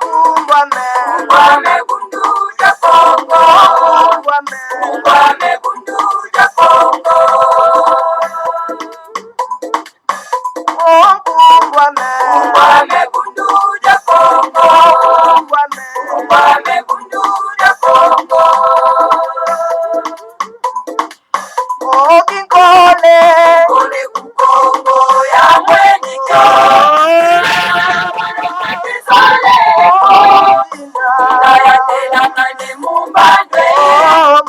Kumbame bundu ja Kongo. Kumbame bundu ja Kongo. Kumbame bundu ja Kongo. Kumbame bundu ja Kongo. Kole kukongo ya mweni cho. Kaya tena mani mumbande.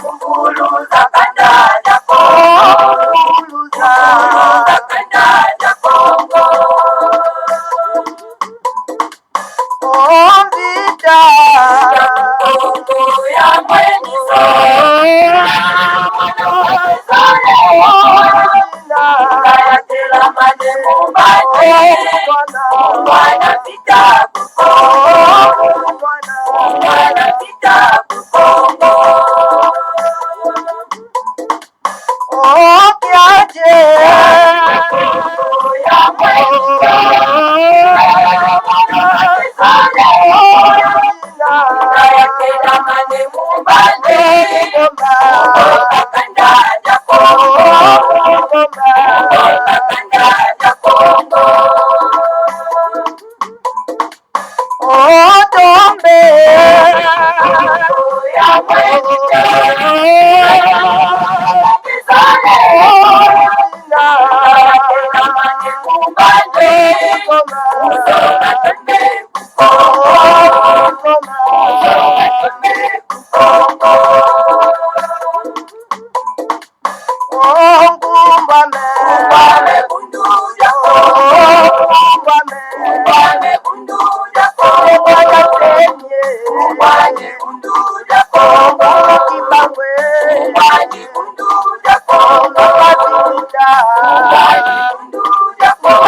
Mukuluza kanda ja Kongo. Mukuluza kanda ja Kongo. Kukongo ya mweni so. Kaya tela mani mumbande. Mwana pita kukongo. Mwana pita kukongo. Ya mweni so. Kaya tela mani mumbande. Kanda ja Kongo. Kanda ja Kongo. Ya mweni so. Kaya tela mani mumbande. Kumbame bundu ja Kongo. Kumbame bundu ja Kongo. Kumbame bundu ja Kongo. Kumbame bundu ja Kongo. Kumbame bundu ja Kongo.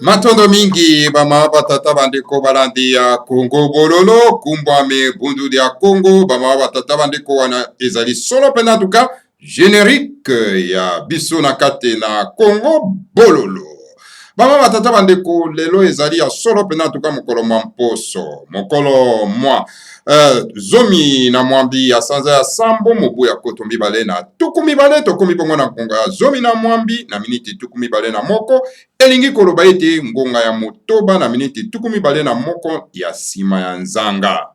Matondo mingi bama batata bandeko balandi ya Kongo bololo kumbame bundu ya Kongo bama batata bandeko wana ezali solo pena tuka générique ya biso na kate na Kongo bololo bama batata bandeko lelo ezali ya solo pena tuka mokolo mwa mposo mokolo mwa zomi na mwambi ya sanza ya sambo mobu ya koto mibale na tuku mibale tokomi bongo na ngonga zomi na mwambi na miniti tuku mibale na moko elingi koloba ete ngonga ya motoba na miniti tuku mibale na moko ya sima ya nzanga.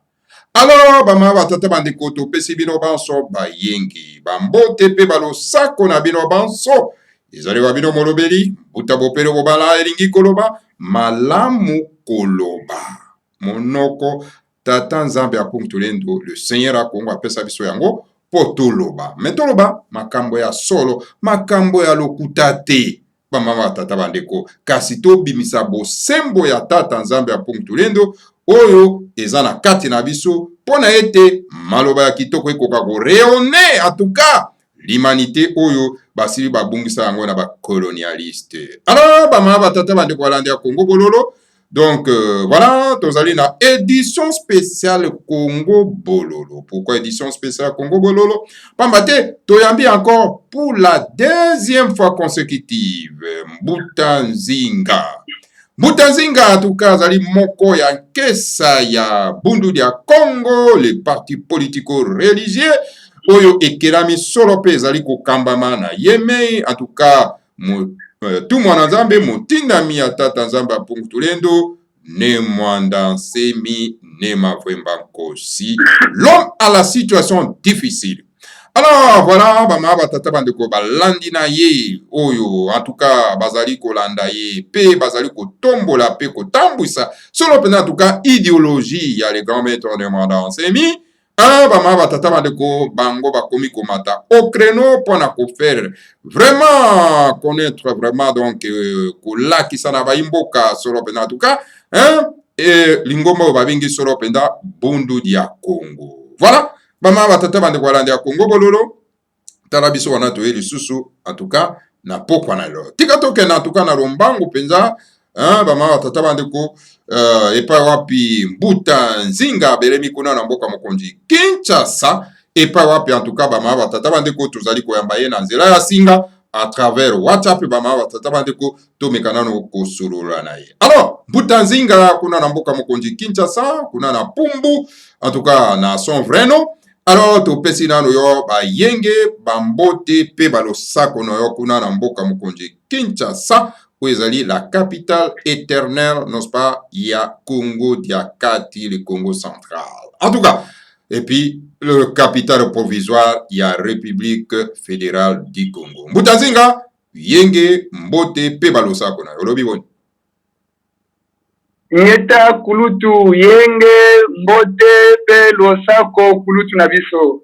Alors bama batata bandeko topesi bino banso bayengi bambote pe balosako na bino banso ezali wa bino molobeli buta bopelo bobala elingi koloba malamu koloba monoko tata nzambe ya Kungtulendo le Seigneur a Kongo apesa biso yango potoloba metoloba makambo ya solo makambo ya lokuta te bamama tata bandeko kasi tobimisa bosembo ya tata nzambe ya Kungtulendo oyo eza na kati na biso pona ete maloba ya kitoko ekoka ko rayonner en tout cas l'humanité oyo basili babungisa yango na ba colonialiste. Alors bamama tata bandeko balandi ya Kongo bololo. Donc voilà, tozali na édition spéciale Congo Bololo. Pourquoi édition spéciale Congo Bololo? Pambate, toyambi encore pour la deuxième fois consécutive. Mbutanzinga. Mbutanzinga, en tout cas, zali moko ya kesa ya bundu ya Congo, les partis politico-religieux, oyo ekelami solo pe zali kokambama na yeme, en tout cas, tout mwana nzambe motindami ya tata nzambe ya Kungtulendo ne mwanda nsemi ne mavwemba nkosi l'homme à la situation difficile. Alors voilà, bama batata bandeko balandi na ye oyo en tout cas bazali kolanda ye pe bazali kotombola pe kotambwisa solo pena en tout cas idéologie ya les grands maîtres de mandant semi bama batata bandeko bango bakomi komata au créneau pona ko faire vraiment connaître vraiment donc kolakisa na baimboka solo pena en tout cas et lingomba babengi solo pena bundu dia Congo. Voilà. Bama batata bandeko balandi ya Congo bololo tala biso wana toye lisusu en tout cas na pokwa na lo tika tokende en tout cas na lombangu penza bama batata bandeko epai wapi Mbuta Nzinga belemi kuna na mboka mokonzi Kinshasa epai wapi en tout cas bama batata bandeko tozali koyamba ye na nzela ya singa à travers WhatsApp bama batata bandeko tomekana no kosolola na ye. Alors Mbuta Nzinga kuna na mboka mokonzi Kinshasa kuna na Pumbu en tout cas na son vrai nom. Alors topesi nano yo bayenge bambote pe balosako no yo kuna na mboka mokonzi Kinshasa oyo ezali la capitale éternelle n'est-ce pas ya Congo dia kati le Congo central. En tout cas et puis le capitale provisoire ya République fédérale du Congo. Mbuta Nzinga yenge mbote pe balosako na yo lobi boni. Ngeta kulutu yenge mbote pe losako kulutu na biso.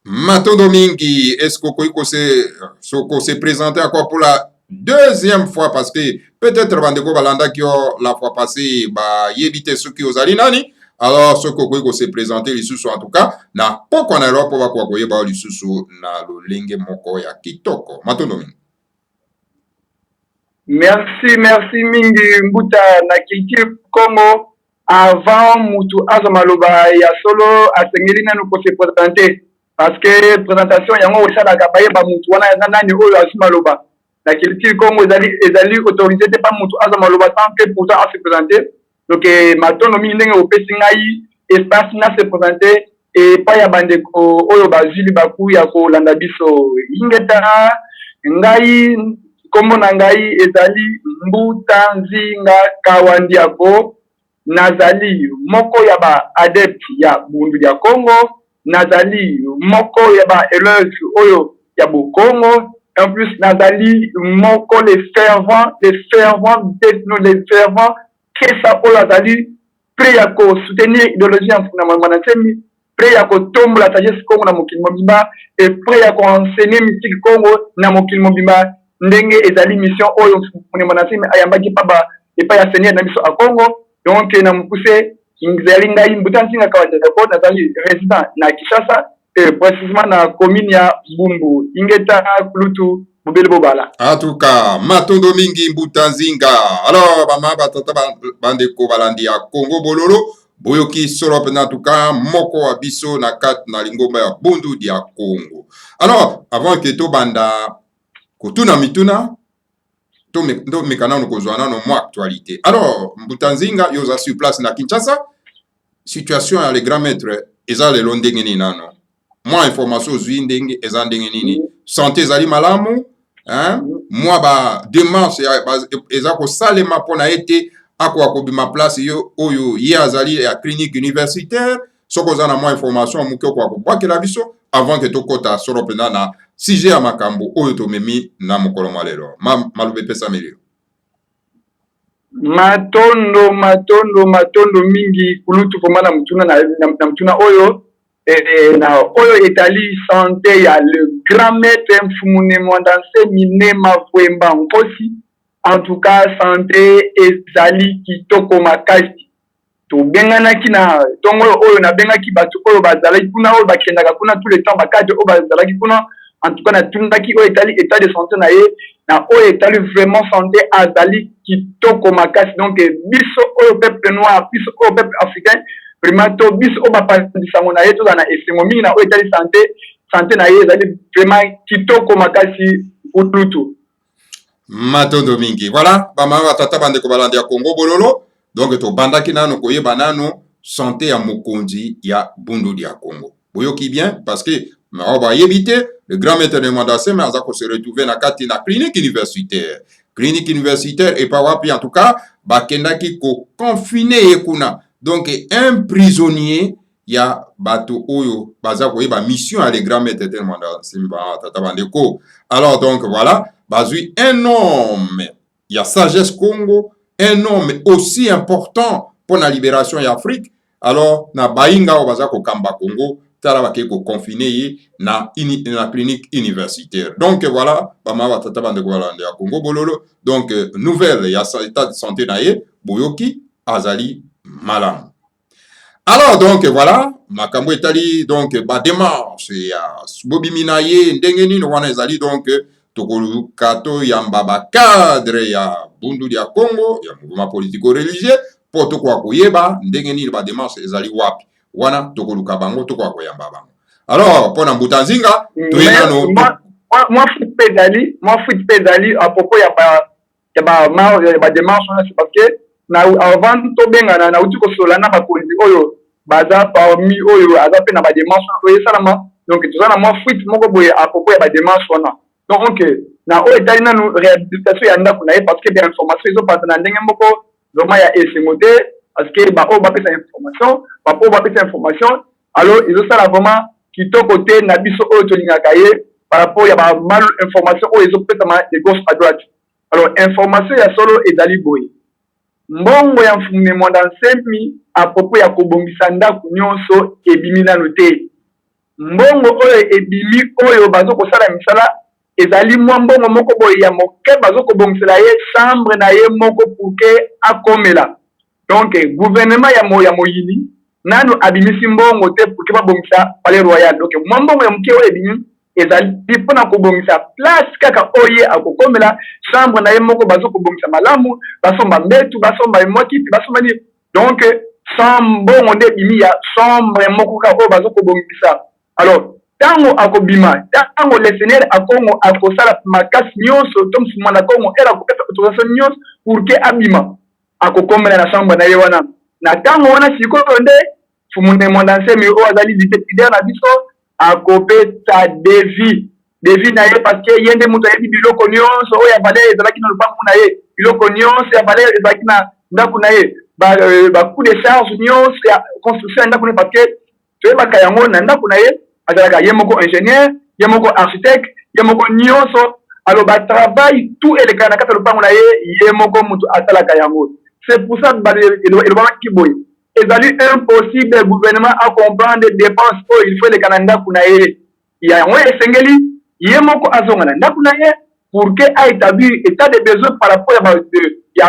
Matondo mingi, est-ce qu'on s'est présenté encore pour la deuxième fois parce que peut-être bandeko balanda qui la fois passée ba yebite ceux qui osali nani alors ce qu'on s'est présenté lisusu en tout cas na poko na Europe ba kwa koyeba lisusu na lolenge moko ya kitoko. Matondo mingi. Merci mingi Mbuta na culture Congo avant mutu azamaloba ya solo asengeli nanu ko se présenter parce que présentation yango osala ka bayeba mutu wana nani oyo asimaloba la culture Congo ezali autorisé te pa mutu azamaloba tant que pourtant à se présenter donc matono mingi ndenge opesi ngai espace na se présenter et pa ya bandeko oyo bazili baku ya ko landa biso ingeta ngai kombo na ngai ezali Mbuta Nzinga Kawandiako nazali moko ya ba adept ya bundu ya Congo nazali moko ya ba élèves oyo ya Congo en plus nazali moko les fervents que ça oyo azali prêt ya ko soutenir idéologie en fondamentalement prêt ya ko tombola sagesse Congo na mokili mobimba et prêt ya ko enseigner mystique Congo na mokili mobimba ndenge ezali mission oyo mwanasemi ayambaki paba epa ya seigneur na biso a Congo donc na mukuse ngizali ngai Mbuta Nzinga Kawandiako nazali résident na Kinshasa et précisément na commune ya Bumbu ingeta kulutu bubele bobala. En tout cas matondo mingi Mbuta Nzinga. Alors bama batata bandeko balandi ya Congo bololo boyoki solo pena en tout cas moko wa biso na kat na lingomba ya bundu dia Congo. Alors avant que to banda kutuna mituna to mekana no kozwana no mo actualité. Alors Mbuta Nzinga yoza sur place na Kinshasa situation ya les grands maîtres eza le ndenge nini nano moi information zwi ndenge eza ndenge nini santé ezali malamu moi ba démarche eza ko salema pona ete akwa kobima place yo oyo ye azali ya clinique universitaire soko za na moi information muke kwa kobwakela biso avant que tokota solo pena na sujet ya makambo oyo tomemi na mokolo malelo malobe pesa melio matondo mingi kulutu poma na mutuna na mutuna oyo na oyo etali santé ya le grand maître Mfumune Mwandanse Minema Fwemba Nkosi en tout cas santé ezali kitoko makasi to benganaki na tongo oyo na bengaki batu oyo bazalaki kuna oyo bakendaka kuna tout le temps bakade oyo bazalaki kuna en tout cas na tundaki oyo etali état de santé na ye na oyo etali vraiment santé azali kitoko makasi donc biso oyo peuple noir biso oyo peuple africain vraiment to biso oyo bapandisango na ye tozala na esengo mingi na oyo etali santé na ye ezali vraiment kitoko makasi kulutu matondo mingi. Voilà bama batata bandeko balandi ya Congo bololo donc to bandaki nano koyeba nano santé ya mokonzi ya bundu dia Congo boyoki bien parce que maoba yebite le grand maître de Mwandanse mais azako se retrouver na kati na clinique universitaire et pas wapi en tout cas bakendaki ko confiner ekuna donc un prisonnier ya bato oyo baza koyeba mission à les grands maîtres tellement simba tata bandeko. Alors donc voilà, bazui un homme, il y a sagesse Congo, un homme aussi important pour la libération de l'Afrique. Alors na bainga o baza ko kamba Congo tala bake ko confiner na clinique universitaire. Donc voilà, bama batata bandeko balande ya Congo bololo. Donc nouvelle ya état de santé na ye boyoki azali malam. Alors donc voilà, makambo etali donc ba démarche ya bobimina ye ndenge nini wana ezali donc tokolukato yamba ba cadre ya bundu ya Congo ya mouvement politico-religieux pour tokwa koyeba ndenge nini ba démarche ezali wapi wana tokoluka bango tokwa koyamba bango. Alors pour Mbutanzinga toyena no moi foot pedali à propos ya ba démarche c'est parce que na avant to benga na uti ko solana ba konzi oyo baza parmi oyo aza pe na ba démarche oyo salama donc tozana moi foot moko boye à propos ya ba démarche wana donc na oyo etali nanu réhabilitation ya ndako na ye parce que bien information izo pata na ndenge moko vraiment ya esimote parce que ba oyo bapesa information ba oyo bapesa information alors izo sala vraiment kitoko te na biso oyo tolingaka ye par rapport ya ba mal information oyo izo pesa ma de gauche à droite. Alors information ya solo ezali boye mbongo ya mfumune mwanda nsemi à propos ya kobongisa ndako nyonso ebimi nanu te. Mbongo oyo ebimi oyo bazo kosala misala ezali mwa mbongo moko boye ya moke bazo kobongisela ye chambre na ye moko pour que akomela. Donc gouvernement ya moyini nanu abimisi mbongo te pour que babongisa palais royal. Donc mwa mbongo ya moke oyo ebimi ezali mpona kobongisa place kaka oye akokomela chambre na ye moko bazo kobongisa malamu basomba mbetu basomba emokiti basomba ni donc sans mbongo nde ebimi ya chambre moko kaka oyo bazo kobongisa. Alors tango akobima tango le seigneur akongo akosala makasi nyonso to mfuma na kongo era kopesa autorisation nyonso pour que abima akokomela na chambre na ye wana na tango wana sikoyo nde fumune mwanda nsemi oyo azali ditetidaire na biso akopesa devi na ye parce que yende mutu ayebi biloko nyonso oyo ya valeur ezalaki na lupangu na ye biloko nyonso ya valeur ezalaki na ndako na ye ba coup de charge nyonso ya construction ya ndako na ye parce que toyebaka yango na ndako na ye azalaka ye moko ingénieur ye moko architecte ye moko nyonso alors ba travail tout elekaka na kati ya lupangu na ye moko mutu asalaka yango. C'est pour ça elobamaki boye ezali impossible gouvernement à comprendre des dépenses oyo il faut elekana ndako na ye yango esengeli ye moko azonga na ndako na ye pour que aétablir état de besoin par rapport ya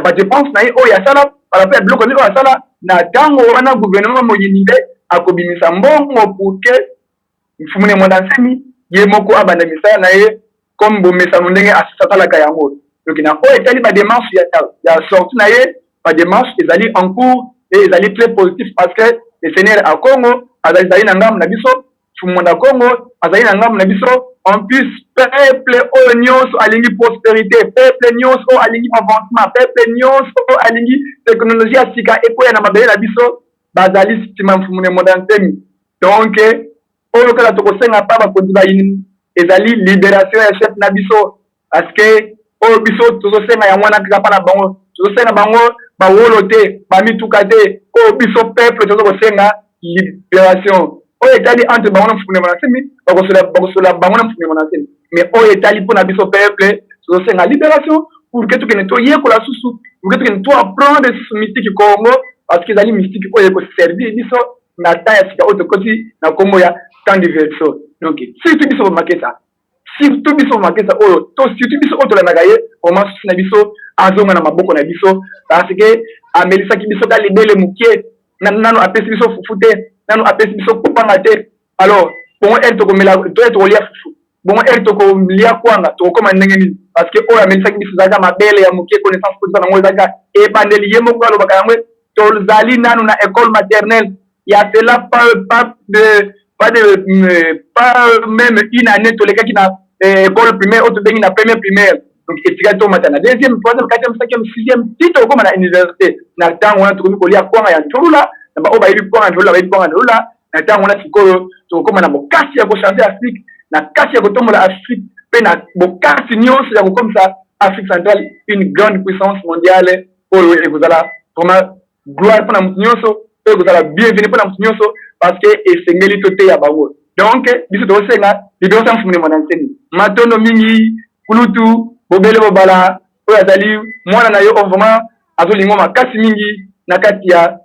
ba dépense na ye oyo asala par rapport ya biloko nini oyo asala na ntango wana gouvernement moyini nde akobimisa mbongo pour que mfumune mwanda nsemi ye moko abanda misala na ye comme bomesano ndenge asalaka yango. Donc na oyo etali ba démarche ya sortie na ye ba démarche ezali en cours et ezali très positif parce que le Seigneur à Congo azali na ngam na biso fumonda Congo azali na ngam na biso en plus peuple oyo nyonso alingi prospérité peuple nyonso alingi avancement peuple nyonso alingi technologie ya sika ekoya na mabele na biso bazali sitima mfumune mwanda nsemi. Donc oyo kala tokosenga pa bakonzi bayini ezali libération ya chef na biso parce que oyo biso tozosenga ya mwana kaka pa na bango tozosenga bango bawolo te bamituka te oyo biso peuple tozokosenga libération oyo etali entre bango na mfumune mwanda nsemi bakosola bango na mfumune mwanda nsemi mais oyo etali mpona biso peuple tozosenga libération pour que tokende toyekola susu pour que tokende toapprendre susu mystique Congo parce que ezali mystique oyo ekoservir biso na temps ya sika oyo tokoti na kombo ya temps diverso. Donc surtout biso bomakesa surtout biso bomakesa oyo to surtout biso oyo tolandaka ye oma susi na biso azonga na maboko na biso parce que amelisaki biso ka libele mokie nano apesi biso fufu te nano apesi biso kopanga te. Alors bongo ere tokomela tokolia fufu bongo ere tokolia kwanga tokokoma ndenge nini parce que oyo amelisaki biso ezalaka mabele ya mokie connaissance kodisa nango ezalaka ebandeli ye moko alobaka yango tozali nanu na école maternelle ya cela pas même une année tolekaki na école primaire oyo tobengi na première primaire donc etika tomata na deuxième troisième quatrième cinquième sixième ti tokokoma na université na ntango wana tokomi kolia kwanga ya ntulula na baoyo bayebi kwanga ntulula bayebi kwanga ntulula na ntango wana sikoyo tokokoma na bokasi ya kochange Afrique na kasi ya kotombola Afrique mpe na bokasi nyonso ya kokomisa Afrique centrale une grande puissance mondiale oyo ekozala vraiment gloire mpona motu nyonso vous allez bienvenue pour la moussonioso parce que esengeli tote ya bango. Donc biso to senga libération fumune monanteni. Matono mingi kulutu bobele bobala oyo azali mwana na yo vraiment azolingo makasi mingi na kati ya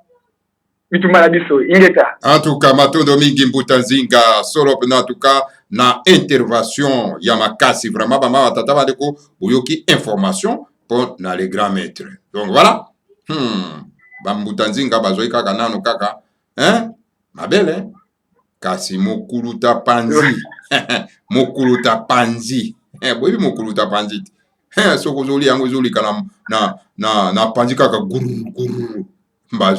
bitumba biso ingeta. En tout cas matondo mingi mbuta nzinga solo pena en tout cas na intervention ya makasi vraiment bama batata bandeko boyoki information pour na les grands maîtres. Donc voilà. Bambuta nzinga bazoi kaka nano kaka hein mabele kasi mokuluta panzi mokuluta panzi boyebi mokuluta panzi soko zoli yango zoli kana na panzi kaka guru bon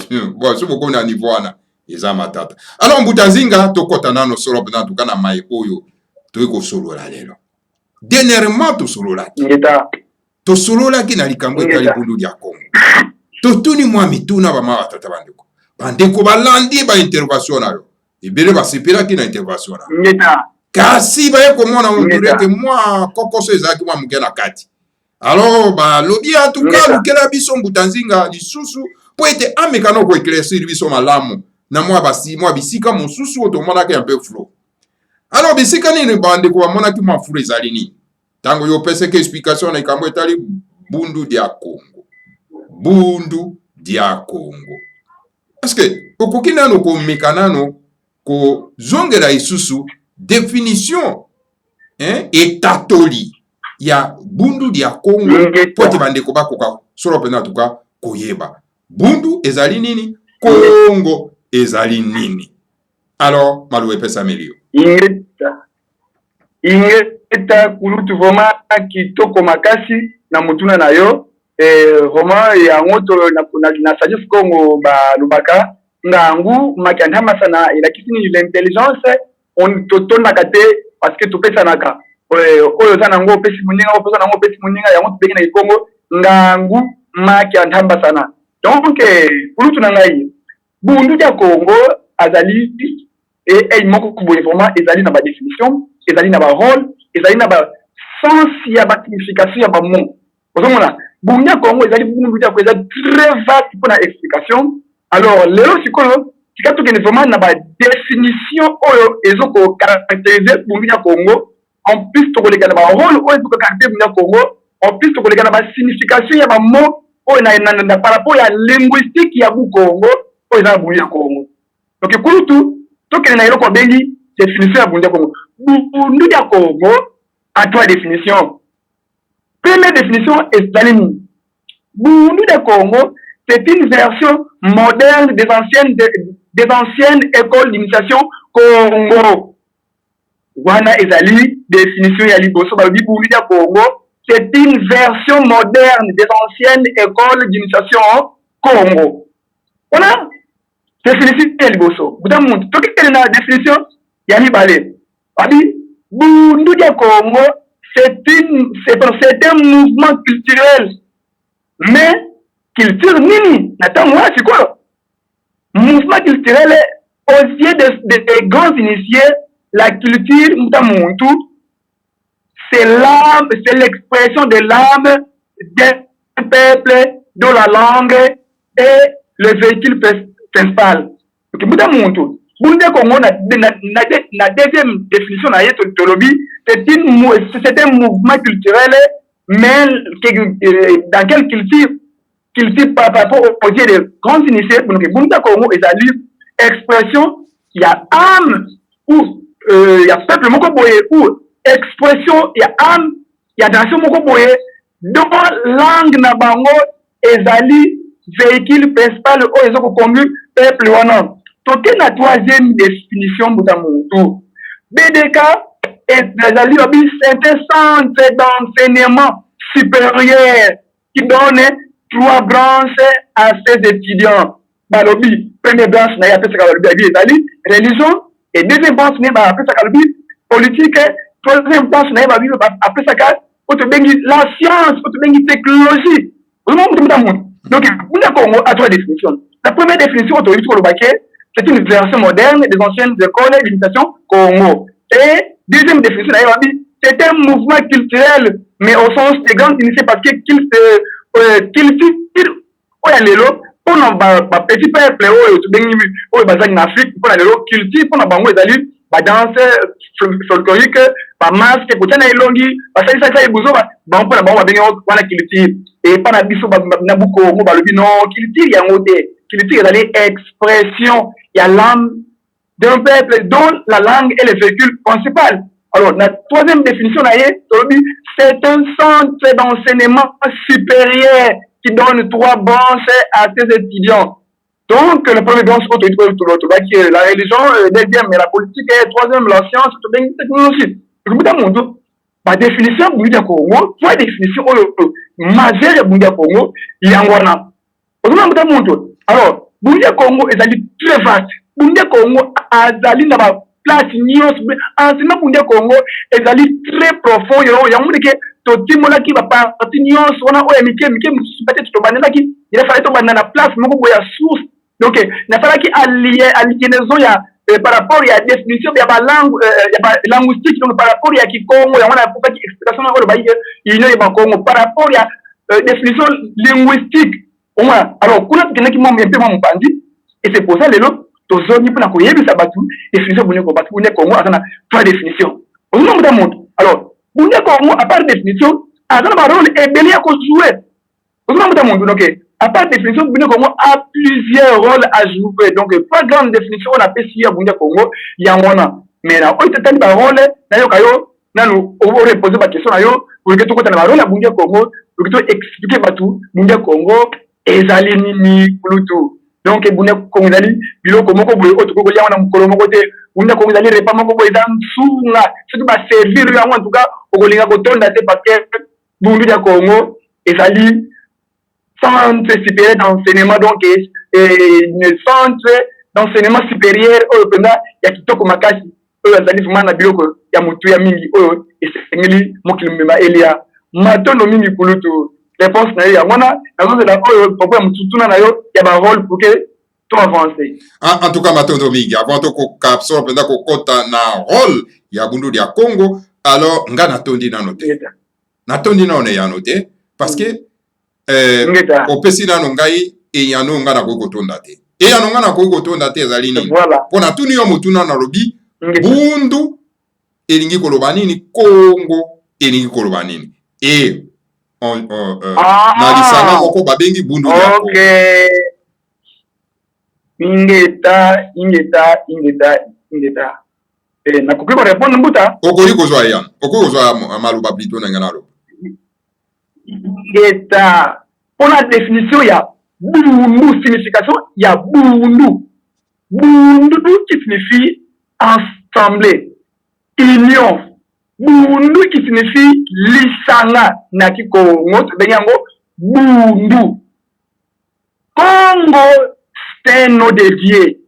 so boko na niveau wana eza matata. Alors mbuta nzinga tokota nano solo pena tukana mai oyo toyeko solola lelo dernièrement to solola ki na likambo etali bundu ya Congo totuni mwa mituna bama batata bandeko balandi ba intervention nayo ebele basepelaki na intervention na kasi baye komona montureke mwa kokoso ezalaki mwa muke na kati. Alors balobi en tout cas lukela biso mbuta nzinga lisusu po ete amekana ko éclaircir biso malamu na mwa bisika mosusu otomonaki un peu flou. Alors bisika nini bandeko bamonaki mwa flou ezali nini tango yo peseke explication na ikambo etali bundu dia Congo. Bundu dia Congo. Est-ce que okoki nano ko mekanano ko zongela isusu définition etatoli ya bundu dia Congo pote bandeko bakoka solo pena tuka koyeba bundu ezali nini Congo ezali nini. Alors maloué pesa melio ingeta kulutu vraiment kitoko makasi na mutuna na yo vraiment ya ngoto na sagesse Congo ba lubaka ngangu makandama sana ila kisini l'intelligence on totona kate parce que topesa naka oyo sana ngo pesi muninga opesa na ngo pesi muninga ya ngoto bengina Congo ngangu makandamba sana. Donc kulutu na ngai bundu ya Congo azali moko kuboye vraiment ezali na ba définition ezali na ba rôle ezali na ba sens ya ba signification ya ba mot. Ozomona bundu ya Congo ezali bundu ya ko ezali très vaste pour la explication. Alors lelo sikoyo tikato kene vraiment na ba définition oyo ezoko caractériser bundu ya Congo en plus to koleka na ba rôle oyo ezoko caractériser bundu ya Congo en plus to koleka na ba signification ya ba mot oyo na par rapport ya linguistique ya bu Congo oyo na bundu ya Congo. Donc kulutu tokene na eloko bengi définition ya bundu ya Congo. Bundu ya Congo a trois définitions. Première définition est Stalin. Bundu ya Congo, c'est une version moderne des anciennes écoles d'initiation Congo. Wana ezali définition ya liboso ba bundu ya Congo, c'est une version moderne des anciennes écoles d'initiation Congo. Voilà définition ya liboso. Budamuntu tokikele na définition ya mibale. Abi bundu ya Congo c'est un mouvement culturel. Mais culture nini natango wasi quoi? Mouvement culturel aux yeux des grands initiés, la culture mutamuntu c'est l'âme, c'est l'expression de l'âme d'un peuple, de la langue et le véhicule principal. Donc mutamuntu bunde Congo na deuxième définition na yeto tolobi c'est un mouvement culturel mais dans quelle culture par rapport au dieu de grands initiés donc bunde Congo ezali expression il y a âme ou il y a peuple moko boye ou expression il y a âme il y a nation moko boye dans langue na bango ezali véhicule principal o ezoko conduire peuple wana. Donc la troisième définition Boutamoudou. BDK est un centre d'enseignement supérieur qui donne 3 branches à ses étudiants. Balobi, première branche, n'a appelé ça religion, et deuxième branche, n'a appelé ça politique, troisième branche, n'a appelé ça la science, la technologie. Donc, nous avons 3 définitions. La première définition, c'est une version moderne des anciennes écoles d'imitation Congo. Et deuxième définition, c'est un mouvement culturel, mais au sens des grands initiés parce que culture, pour nos petits peuples en Afrique pour la culture pour nos bango ezali ba danse folklorique ba masque pour tana elongi ba ça ebuzo ba pour na bango bengi wana culture et pas na biso na buko mo ba lobi non culture yango te culture ezali expression ya l'âme d'un peuple dont la langue est le véhicule principal. Alors, la troisième définition, c'est un centre d'enseignement supérieur qui donne 3 bourses à ses étudiants. Donc, le premier bourse, qui est la religion, deuxième, la politique, et troisième, la science, la technologie. La définition de Bundia Congo, la définition majeure de Bundia Congo, il y a un alors, Bundia Congo est très vaste. Bundia Congo a une place nyos enseignement Bundia Congo est très profond yo ya munike to timola ki ba parti nyos wana o mike peut-être to banana ki il a fallu to banana place moko boya source donc na fala ki aliénaison ya par rapport à la définition ya ba langue ya ba linguistique donc par rapport à ki Congo ya wana pour ki explication o ba il y a Congo par rapport à définition linguistique alors kuna ki mo mpe mo mpandi et c'est pour ça les autres tozoni pour la koyebisa batu définition Bundia Congo a 3 définitions au nombre d'un monde alors Bundia Congo à part définition a un rôle et belé à jouer au nombre d'un monde donc à part définition Bundia Congo a plusieurs rôles à jouer donc pas grande définition on appelle si Bundia Congo il y a un mais là on te ba rôle na yo kayo na nous on reposer ba question na yo pour que tout côté na rôle à Bundia Congo pour que expliquer batu Bundia Congo ezali nini pluto donc Bundia Congo ezali biloko moko boye otuko ya wana mukolo moko te Bundia Congo ezali repas moko boye dans sunga surtout ba servir yango en tout cas okolinga kotonda te parce que Bundia Congo ezali centre supérieur d'enseignement donc centre d'enseignement supérieur oyo penda ya kitoko makasi oyo ezali vraiment na biloko ya mutu ya mingi oyo esengeli mokili mbema elia matondo mingi kulutu réponse na ya mwana nazo la oyo papa mututuna na yo ya ba rôle pour que tout avancer en tout cas matondo mingi avant to ko capsule penda ko kota na rôle ya Bundia Congo alors nga natondi na note natondi na one ya note parce que opesi na ngai e ya no nga na ko tonda te e ya no nga na ko tonda te ezali nini pona tuni yo mutuna na lobi bundu elingi koloba nini Congo elingi koloba nini e na lisanga moko babengi bundu ya Congo. Okay. Ingeta. Nakoki ko répondre mbuta. Okoli kozwa yan. Okoli kozwa maluba plutôt na ngana lo. Ingeta. Pour la définition ya bundu signification ya bundu. Bundu qui signifie ensemble, union. Bundu qui signifie lisanga na Congo benyango bundu. Congo c'est un nom dédié.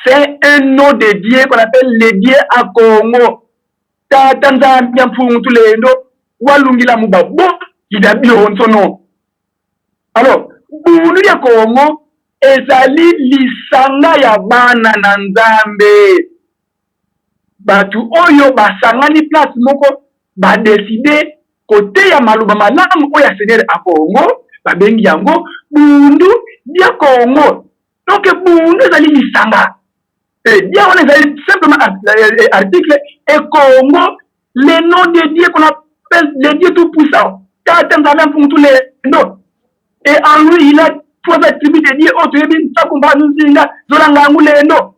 C'est un nom dédié qu'on appelle dédié à Congo. Tanzania mfungu tulendo walungila mubabo idabio son nom. Alors bundu ya Congo ezali lisanga ya bana na Nzambe. Batu oyo basangani place moko ba décider côté ya maluba malamu oyo Seigneur a Congo ba bengi yango bundu dia Congo donc bundu ezali lisanga dia on ezali simplement article et Congo le nom de Dieu qu'on appelle le Dieu tout puissant quand Tanzania pour tous les noms et en lui il a 3 attributs de Dieu auto yebi takumba nzinga zolanga ngulendo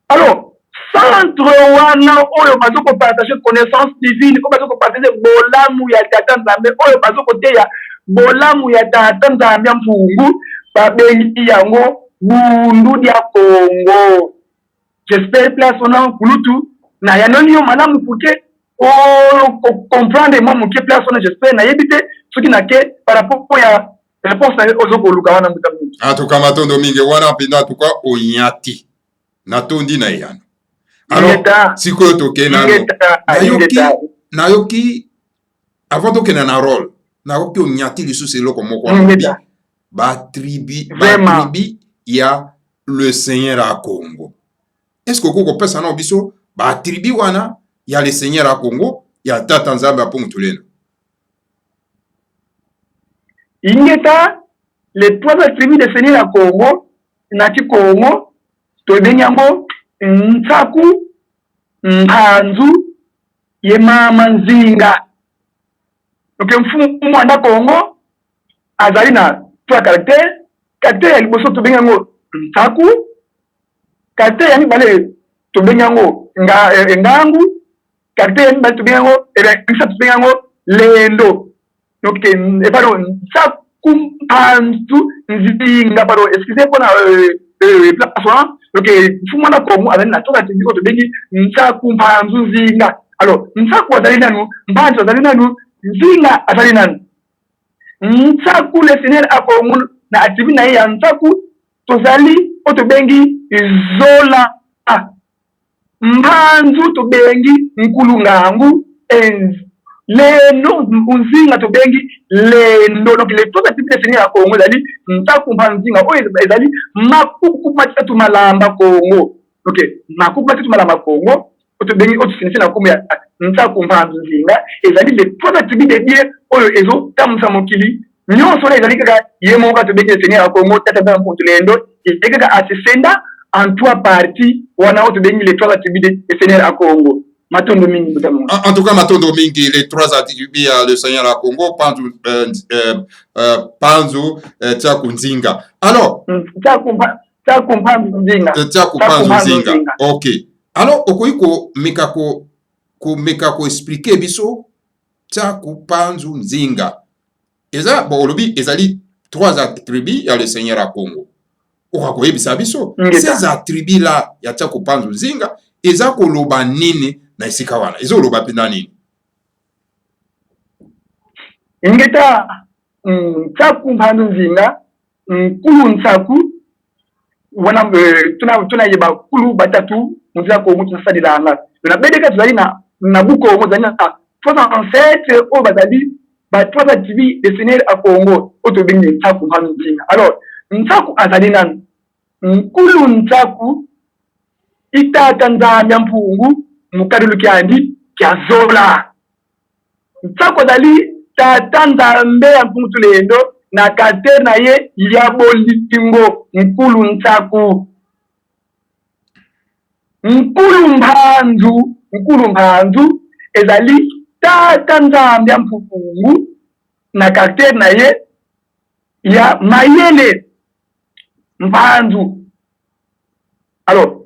alors centre wana oyo bazoko partager connaissance divine ko bazoko partager bolamu ya tata Nzambe oyo bazoko teya bolamu ya tata Nzambe mfungu babengi yango bundu dia Congo. J'espère place on kulutu na yanoni yo malamu puke o comprendre moi muke place on j'espère na yebite soki na ke par rapport ya réponse na ozoko luka wana mutamu en tout cas matondo mingi wana pinda tout cas onyati natondi na yana. Alors, si ko toke nayoki avant toke na rôle nayoki onyati lisusu eloko moko ba tribu ya le Seigneur à Congo. Est-ce que koko pesa na biso ba tribu wana ya le Seigneur à Congo ya tata Nzambe apo mutulena ingeta les 3 attributs de Seigneur à Congo, nati Congo, tobenyango, ntaku, mpanzu, yemama nzinga. Donc, mfumu anda Congo, azali na 3 caractères. Caractère ya liboso tobenyango, ntaku. Caractère ya mibale, tobenyango, ngangu. Caractère ya mibale, tobenyango, bisa tobenyango, lendo. Donc, pardon, ntaku mpanzu nzinga, pardon, excusez pour la placement. Donc, mfumu anda Congo, azali na 3 attributs tobengi, ntaku mpanzu nzinga. Alors, ntaku azali nanu, mpanzu azali nanu, nzinga azali nanu. Ntaku le Seigneur Congo na attribu na ya ntaku tozali otobengi zola. Mpanzu tobengi nkulungangu enzi. Lendo nzinga tobengi lendo. Donc les 3 attributs de Seigneur Congo zali ntaku mpanzu nzinga oyo ezali makuku matatu malamba Congo. OK, makuku matatu malamba Congo otobengi otofinisi na kombo ya ntaku mpanzu nzinga ezali les 3 attributs de Dieu oyo ezo tamusa mokili nyonso na ezali kaka ye moko atobengi Seigneur Congo tata mpontu lendo ekaka asesenda en 3 parties wana otobengi les 3 attributs de Seigneur Congo. Matondo mingi butamu. En tout cas, Matondo mingi, les 3 attributs le Seigneur à Congo, Panzu, Tchaku Nzinga. Alors, Tchaku Nzinga. OK. Alors, okoiko mekako expliquer biso Tchaku Panzu Nzinga. Eza bon olobi ezali 3 attributs ya le Seigneur à Congo. Okako yebisa biso. Ces attributs là ya Tchaku Panzu Nzinga eza koloba nini na isika wana. Ezo loba pena nini? Ingeta Tchaku Panzu Nzinga nkulu ntaku wana tuna yeba kulu batatu muzia ko mutu sadila nga. Na bedeka tuzali na buko muzali na 67 o bazali ba 3 attributs de Seigneur à Congo otobengi ntaku Panzu Nzinga. Alors ntaku azali nanu nkulu ntaku itata nzambe mpungu mukadulu kyandi kya zola. Ntaku azali tata nzambe ya mpungu tulendo na kate na ye ya bolingo nkulu ntaku. Nkulu mpanzu ezali tata nzambe ya mpungu na kate na ye ya mayele mpanzu. Alors,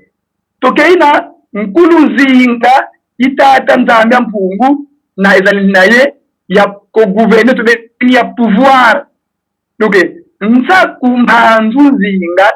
tokeina nkulu nzinga itata nzambe ya mpungu na ezali na ye ya ko gouverner tobeni ya pouvoir. Donc, ntaku mpanzu nzinga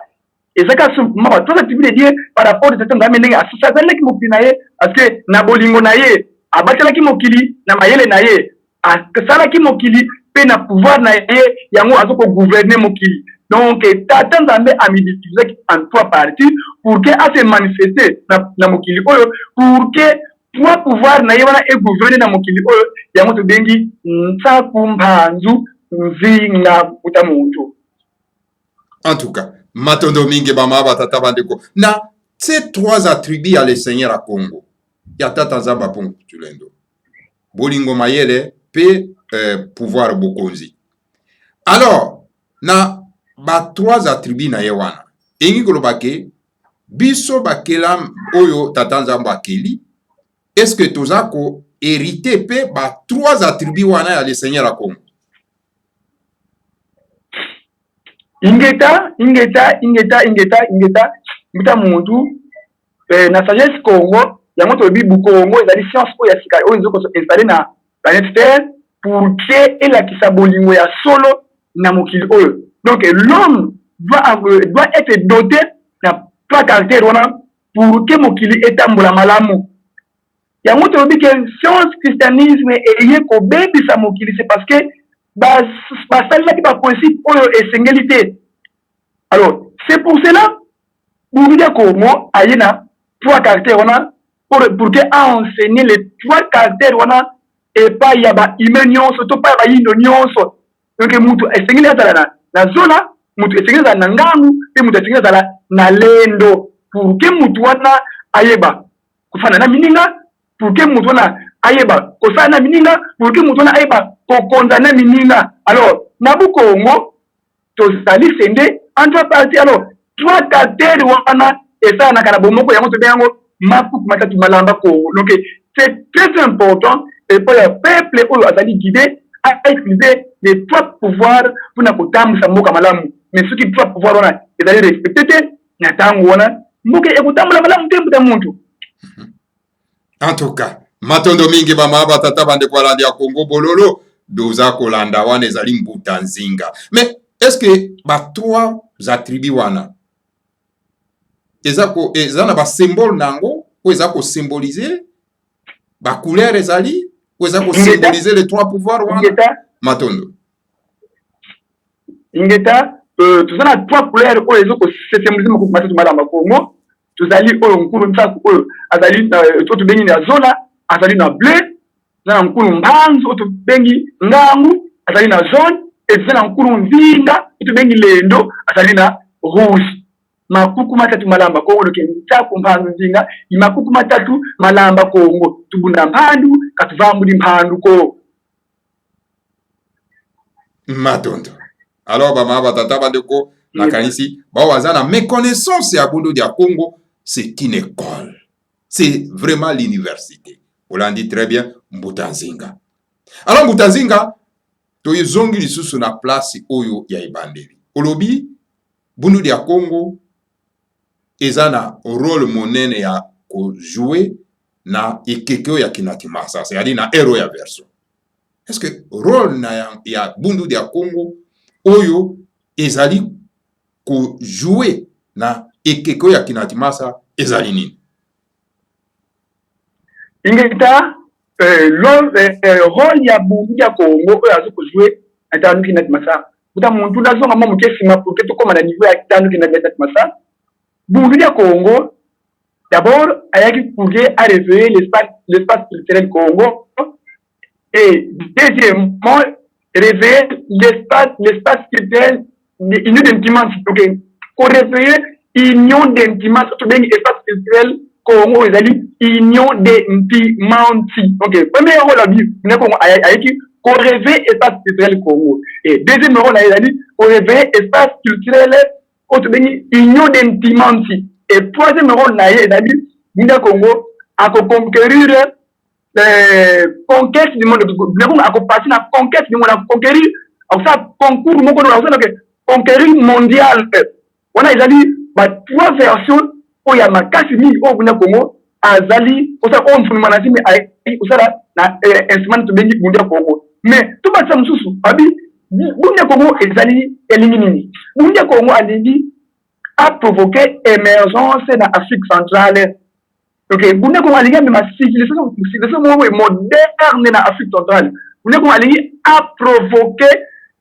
ezaka mama 3 attributs de Dieu par rapport à cet nzambe ndenge asasala ki mokili na ye parce que na bolingo na ye abatela ki mokili na mayele na ye akasala ki mokili pe na pouvoir na ye yango azoko gouverner mokili. Donc, tata nzambe a multiplié en 3 parties pour que a se manifester na mokili oyo pour que pour pouvoir na ye wana e gouverner na mokili oyo yango to bengi ntaku mpanzu nzinga utamuntu. En tout cas, Matondo mingi bama batata bandeko. Na ces 3 attributs à le Seigneur à Congo. Ya tata nzamba pongo tulendo. Bolingo mayele pe pouvoir bokonzi. Alors, na ba 3 attributs na ye wana. Engi kolobake biso bakela oyo tata nzamba akeli. Est-ce que tozako hérité pe ba 3 attributs wana ya le Seigneur à Congo? Ingeta muta muntu na sagesse Congo yango to bibu Congo ezali science oyo ya sika oyo nzoko installer na planète Terre pour que elakisa bolingo ya solo na mokili oyo. Donc l'homme doit être doté na 3 caractères wana pour que mokili etambola malamu. Yango to bi que science christianisme eye ko bebisa mokili c'est parce que basalaki ba principe oyo esengeli. Alors, c'est pour cela Bourdia Komo ayena 3 caractères pour que enseigner les 3 caractères et pas yaba imenion surtout pas ba yindo nyonso. Donc mutu esengeli azala na zona, mutu esengeli azala na ngangu, pe mutu esengeli azala na lendo pour que mutu wana ayeba kufana na mininga, pour que mutu wana ayeba kosana na mininga, pour que mutu wana ayeba kokonza na mininga. Alors, na Bukongo tozali sende en trois parties. Alors trois caractères wana esa na kana bomoko yango tobe yango mapuku matatu malamba Congo. Donc c'est très important et pour le peuple oyo azali guidé à utiliser les trois pouvoirs pour na kotambusa mboka malamu. Mais ceux qui trois pouvoirs wana ezali respecté na tango wana mboka ekotambula malamu te mbuta muntu. En tout cas, matondo mingi bama batata bande kwa landi ya Congo bololo doza kolanda wana ezali mbuta nzinga. Mais est-ce que ba trois attributs wana eza na ba symbole nango ou eza ko symboliser ba couleur ezali ou eza ko symboliser les trois pouvoirs wana matondo ingeta tuzana trois couleurs oyo ezo ko symboliser mako matatu malamba Congo tuzali oyo nkulu ntsaku oyo azali to bengi na zona azali na bleu na nkulu mbanzo to bengi ngangu azali na jaune et tuzana nkulu nzinga to bengi lendo azali na rouge. Makuku matatu malamba Congo loke ntsaku mbanzo nzinga imakuku matatu malamba Congo tubunda mpandu katuvambudi mpandu ko matondo. Alors bama batata bandeko nakanisi ba wazana méconnaissance ya bundu dia Congo. C'est une école. C'est vraiment l'université. On l'a dit très bien, Mbutanzinga. Alors Mbutanzinga, to yizongi lisusu na place oyo ya ibandeli. Olobi, bundu dia Congo, ezana rôle monene ya ko jouer na ikekeo ya kinatimasa. C'est-à-dire na hero ya verso. Est-ce que rôle na ya bundu dia Congo, oyo ezali ko jouer na ekeko ya kinatimasa ezali nini? Ingeta rôle ya bundu ya Congo oyo azo ko jouer atanu kinatimasa. Buta muntu nazonga mo mukesima pour que to koma na niveau ya atanu kinatimasa. Bundu ya Congo d'abord ayaki pour à réveiller l'espace culturel Congo et deuxièmement réveiller l'espace culturel union d'intimance. OK, pour réveiller union d'intimance to bengi espace culturel Congo ezali union d'intimance. OK, premier rôle la bi ne Congo ayaki pour réveiller espace culturel Congo et deuxième rôle ezali pour réveiller espace culturel to bengi union d'intimance et troisième rôle na ezali binda Congo à conquérir conquête du monde. Ne Congo a passer la conquête du monde, à conquérir ça concours moko na que conquérir mondial. On a ezali ba trois versions o ya makasi mingi o kuna Congo azali osa on funu manazimi ai osala na instrument to bengi bundia Congo. Mais tout ba samsusu abi bundia Congo ezali elimini. Bundia Congo alingi a provoqué émergence dans Afrique centrale. OK, bundia Congo alingi ma civilisation moderne na Afrique centrale. Bundia Congo alingi a provoqué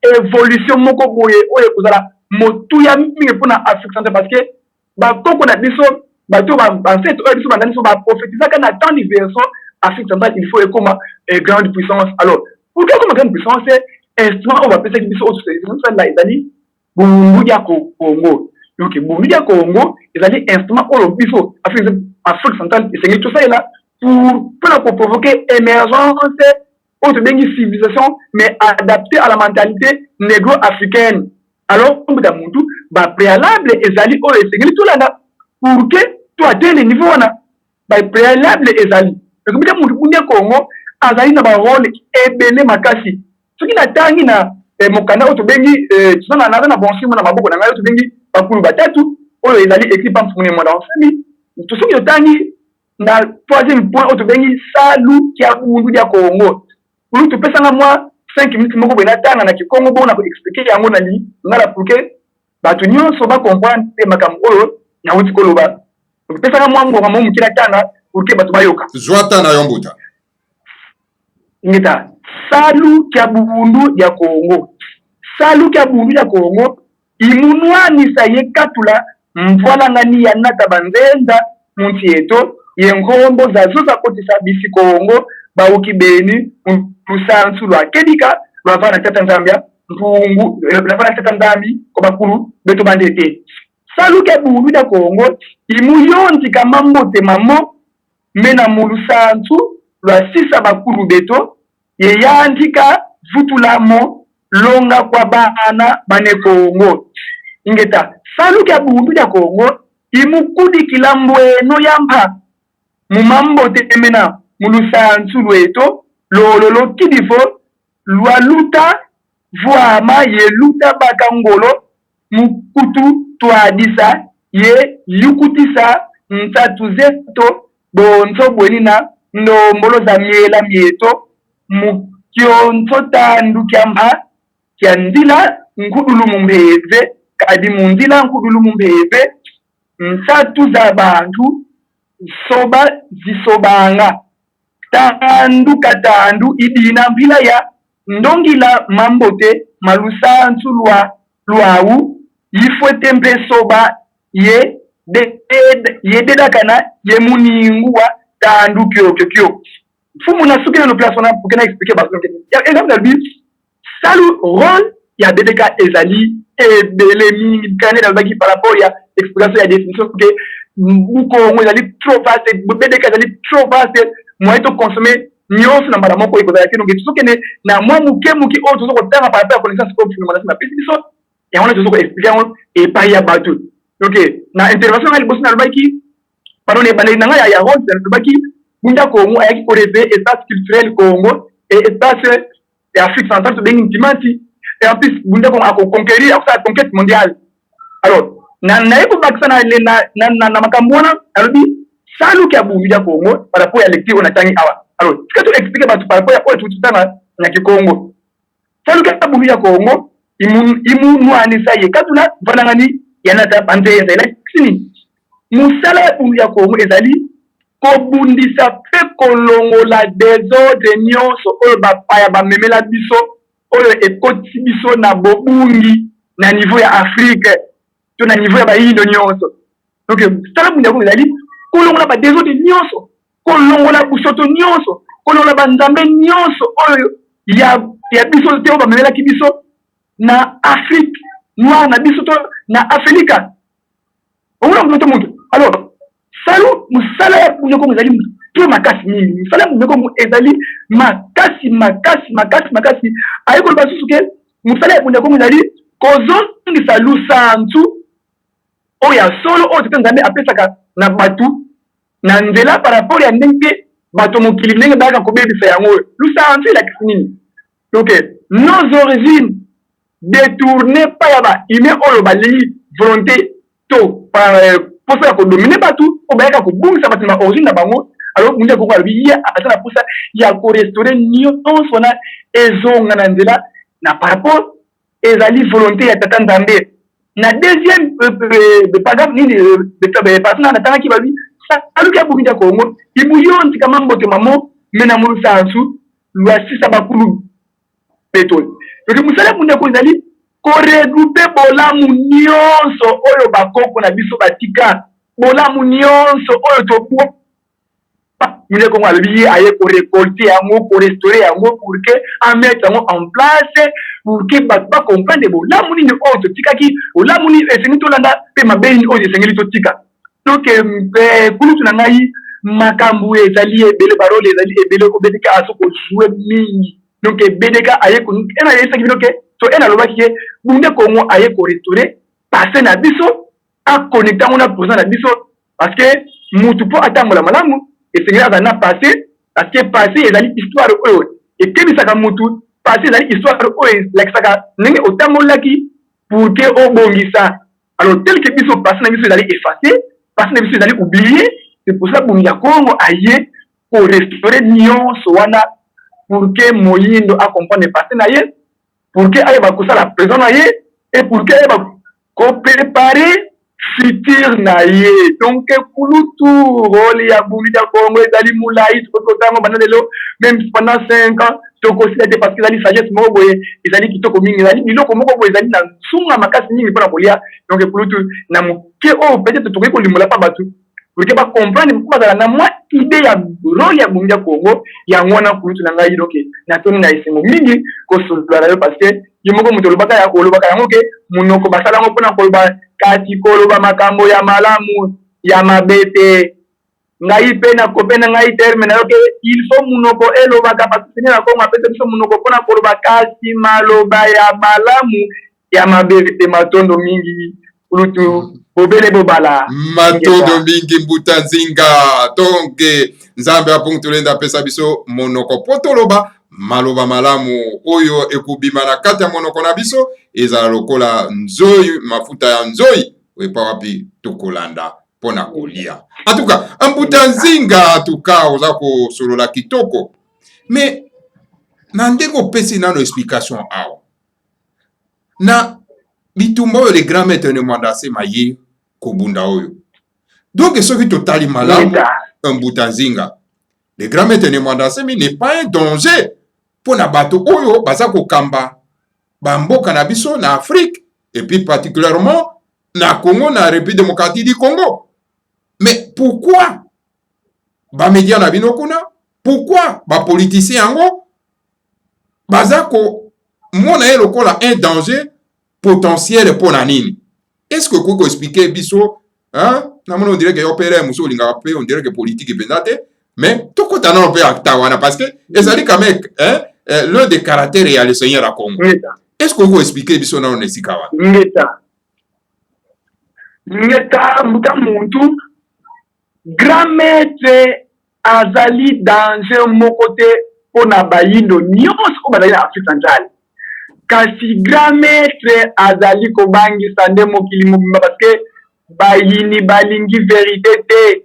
évolution moko boye o ekozala motuya mingi pona Afrique centrale parce que ba koko na biso ba to ba ancêtre biso ba ndani so ba prophétiser kana tant diversion Afrique centrale il faut comme grande puissance. Alors pour que comme grande puissance instrument on va penser que biso autre c'est là ezali bundu ya Congo. Donc bundu ya Congo ezali instrument on biso Afrique centrale c'est tout ça là pour provoquer émergence autre bengi civilisation mais adaptée à la mentalité négro-africaine. Alors on da muntu ba préalable ezali o esengeli tout là pour que tu atteignes le niveau na ba préalable ezali donc bita muntu bundia Congo azali na ba rôle ebele makasi soki na tangi na mokanda auto bengi tsana na bonsimu na maboko na ngai auto bengi bakulu batatu o ezali équipe en fune mo dans famille tout soki yo tangi na troisième point auto bengi salu kia bundia Congo. Pour tout pesanga moi 5 minutes moko bena tanga na kikongo bona ko expliquer yango na li ngala pour que batu nyonso ba comprendre te makambo oyo na uti koloba pesanga moi ngo ngamo mukira tanga pour que batu bayoka zwata na yombuta ngita salu kya bundu ya Congo. Salu kya bundu ya Congo imunwani saye katula mvwala ngani ya nata banzenda munti yeto yengombo za zoza kotisa bisi Congo ba ukibeni musansu lwa kedika lwa vana tata Zambia mpungu lwa vana tata ndambi ko bakulu beto bandete. Salu kya bundu ya Congo imuyonti kama mbote mamo mena mulusansu lwa sisa bakulu beto ye yandika vutulamo longa kwa bana bane Kongo ingeta salu kya bundu ya Kongo imukudi kilambweno yamba mumambo temena mulusansu lweto lololo kidifo lwaluta vuama yeluta bakangolo mukutu twadisa ye yukutisa nsatu zeto bonzo bwenina ndombolo za miela mieto mukionzo tandu kyamba kyandila nkudulu mumbeze kadi mundila nkudulu mumbeze nsatu za bantu soba zisobanga tandu katandu idina mbila ya ndongila mambote malusansu luau yifwe tempe soba ye dedakana ye muningua tandu kyo fumu na suke no place on a pour expliquer parce que exemple dalbi salu rôle ya BDK ezali et belemi canada baki par rapport ya explication ya définition que buko ezali trop vaste BDK ezali trop vaste moi to consommer nyos na mbala moko iko zaki donc soke ne na moi muke o to ko tanga par rapport à connaissance comme film na biso et on a to ko expliquer on et pas ya batu OK na intervention ali bosi na baki pardon ne balé na ya rôle na baki Bunda Congo ayaki ko rêver espace culturel Congo et espace Afrique centrale to bengi timati et en plus Bunda Congo a conquérir a faire conquête mondiale alors na yeko bakisana na makambona alobi salu kya Bunda Congo par rapport à lecture on atangi awa alors ce que tu expliques par rapport à tout tanga na Congo salu kya Bunda Congo imu nuani saye katuna vanangani yana ta pante ezela sini musala ya Bunda Congo ezali kobundisa pe kolongola désordre nyonso oyo bapaya bamemela biso oyo ekoti biso na bobungi na niveau ya Afrique to na niveau ya bayindo nyonso donc tala Bunda Congo ezali kolongola ba désordre nyonso kolongola busoto nyonso kolongola banzambe nyonso oyo ya biso te oyo bamemela ki biso na Afrique noire na biso to na Afrika omona mutu alors salu musala ya Bunda Congo ezali to makasi mingi musala ya Bunda Congo ezali makasi ayiko basusuke musala ya Bunda Congo ezali kozongisa lusantu oya solo oyo tete nzambe apesaka na batu na nzela par rapport ya ndenge bato mokili ndenge bayaka kobebisa yango lusantu elakisi nini donc nos origines détournées pa ya bahumain oyo balingi volonté to par posa ya kodomine batu o bayaka kobungisa batu na origine na bango alors Bunda Congo alobi ye apesa na posa ya korestaurer nyonso na ezonga na nzela na par rapport ezali volonté ya tata nzambe na deuxième paragraphe nini partenaire na tanga ki babi salu kya Bunda Congo ibuyonti kama mbote mamo mena mulusansu lwasisa bakulu pétrole donc musala Bunda Congo ezali koregroupe bolamu nyonso oyo bakoko na biso batika bolamu nyonso oyo tobuo Bunda Congo alobi aye ko récolter yango ko restaurer yango pour que en mettre yango en place pour que ba comprendre bolamu nini oyo totikaki bolamu nini esengi tolanda pe mabeni oyo esengeli totika donc kulutu na ngai makambu ezali ebele barole ezali ebele ko BDK aso ko jouer mingi donc BDK aye ko ena yesa ki donc to ena lobaki ke Bunda Congo aye ko restaurer passer na biso a connecter on a posé na biso parce que mutu po atangola malamu esengeli azana passer parce que passer ezali histoire oyo ekebisaka mutu passer ezali histoire oyo lakisaka ndenge otangolaki pour que obongisa alors tel que biso passer na biso ezali effacer passer na biso ezali oublier c'est pour ça Bunda Congo aye ko restaurer nyonso wana pour que moyindo a comprendre passer na ye pour que aye bakosala présent na ye et pour que aye ko préparer futur na ye donc kulutu rôle ya Bunda Congo ezali mulai to tango bana lelo même pendant 5 ans to ko sila parce que ezali sagesse moko boye ezali kitoko mingi ezali biloko moko boye ezali na sunga makasi mingi pona kolia donc kulutu na moke o peut-être to ko limola pa batu pour que ba comprendre pourquoi na moi idée ya rôle ya Bunda Congo ya ngona kulutu na ngai donc na toni na isemo mingi ko sulula parce que yimoko muto lobaka ya ko lobaka yango ke munoko basala ngo pona ko ba kati koloba makambo ya malamu ya mabete ngai pe na kopena ngai terme na yoke il faut munoko eloba kapasite na kongo apete biso munoko pona koloba kasi maloba ya malamu ya mabete matondo mingi ulutu bobele bobala matondo mingi mbuta nzinga tonge nzambe apuntulenda pesa biso monoko potoloba maloba malamu oyo ekubima na kati ya monoko na biso ezala lokola nzoi mafuta ya nzoi wepa wapi tokolanda pona kolia atuka mbuta nzinga tuka oza kosolola kitoko me na ndenge opesi nano explication awa na bitumba oyo le grand maître ne mwanda asema ye kobunda oyo donc soki totali malamu mbuta nzinga le grand maître ne mwanda asemi n'est pas un danger pona bato oyo baza kokamba bamboka na biso na Afrique et puis particulièrement na Congo na République démocratique du Congo. Mais pourquoi ba média na bino kuna? Pourquoi ba politiciens yango baza ko mona ye lokola un danger potentiel pour na nini? Est-ce que vous pouvez expliquer biso hein? Na mona on dirait que opéré muso linga pe on dirait que politique pendate mais tout côté na pe aktawana parce que ezali quand même hein l'un des caractères et le Seigneur à Congo. Est-ce que vous pouvez expliquer biso na on esikawa? Ngeta muta muntu grand maître azali danger mon côté pona bayindo nyonso ko bazali na Afrique centrale. Kasi grand maître azali ko bangi sande mokili mobimba parce que bayini balingi vérité te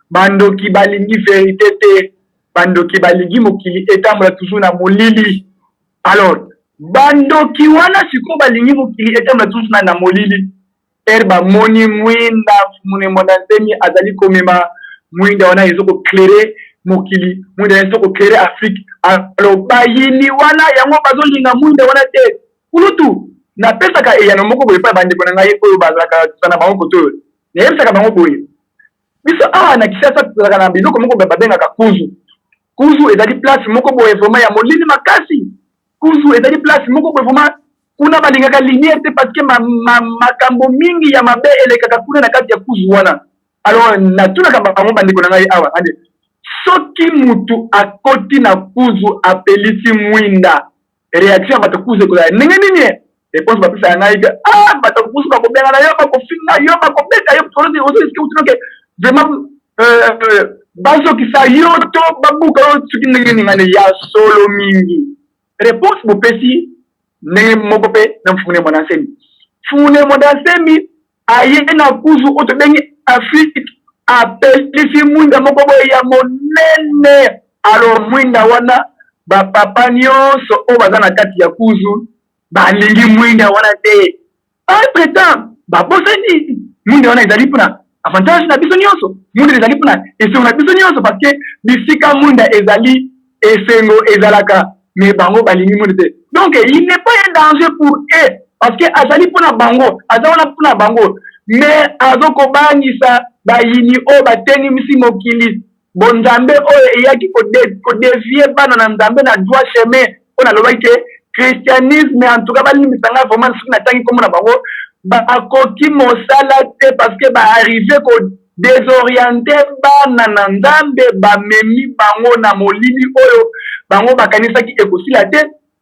bandoki balingi vérité te bandoki balingi mokili etambola toujours na molili. Alors bandoki wana siko balingi mokili etambola toujours na molili. Erba moni mwinda mune monantemi azali komema mwinda wana ezoko clairer mokili mwinda ezoko clairer Afrique. Alors bayini wana yango bazolinga mwinda wana te kulutu na pesa ka eyano moko boye pa bande kona ngai oyo bazaka sana bango koto ne yebisa bango boye biso awa na kisasa tsaka na biloko moko babenga ka kuzu ezali place moko boye vraiment ya molini makasi kuzu ezali place moko boye vraiment kuna balingaka lumière te parce que makambo mingi ya mabe elekaka kuna na kati ya kuzu wana. Alors na tuna kamba bango bande kona ngai awa ande soki mutu akoti na kuzu apelisi mwinda réaction bato kuzu ko ndenge nini réponse ba pesa ngai bato kuzu ba kobenga na yo ba kofinga yo ba kobeta yo torozi ozo iski utunoke vraiment bazo kisa yo to babuka yo soki ndenge nini ngane ya solo mingi réponse bo pesi ndenge moko pe na mfune monasemi aye na kuzu oto bengi Afrique apelisi mwinda moko boye ya monene. Alors mwinda wana ba papa nyonso o baza na kati ya kuzu balingi mwinda wana te entre temps babosani mwinda wana ezali pona avantage na biso nyonso mwinda ezali pona esengo na biso nyonso parce que bisika mwinda ezali esengo ezalaka mais bango balingi mwinda te. Donc il n'est pas un danger pour eux parce que azali pona bango azana pona bango mais azoko bangisa bayini o bateni misi mokili bonzambe o eyaki ko dévier bana na nzambe na droit chemin on a loba ke christianisme en tout cas bali misanga vraiment soki na tangi comme na bango ba akoki mosala te parce que ba arriver ko désorienter bana na nzambe ba memi bango na molili oyo bango bakanisa ki ekosila te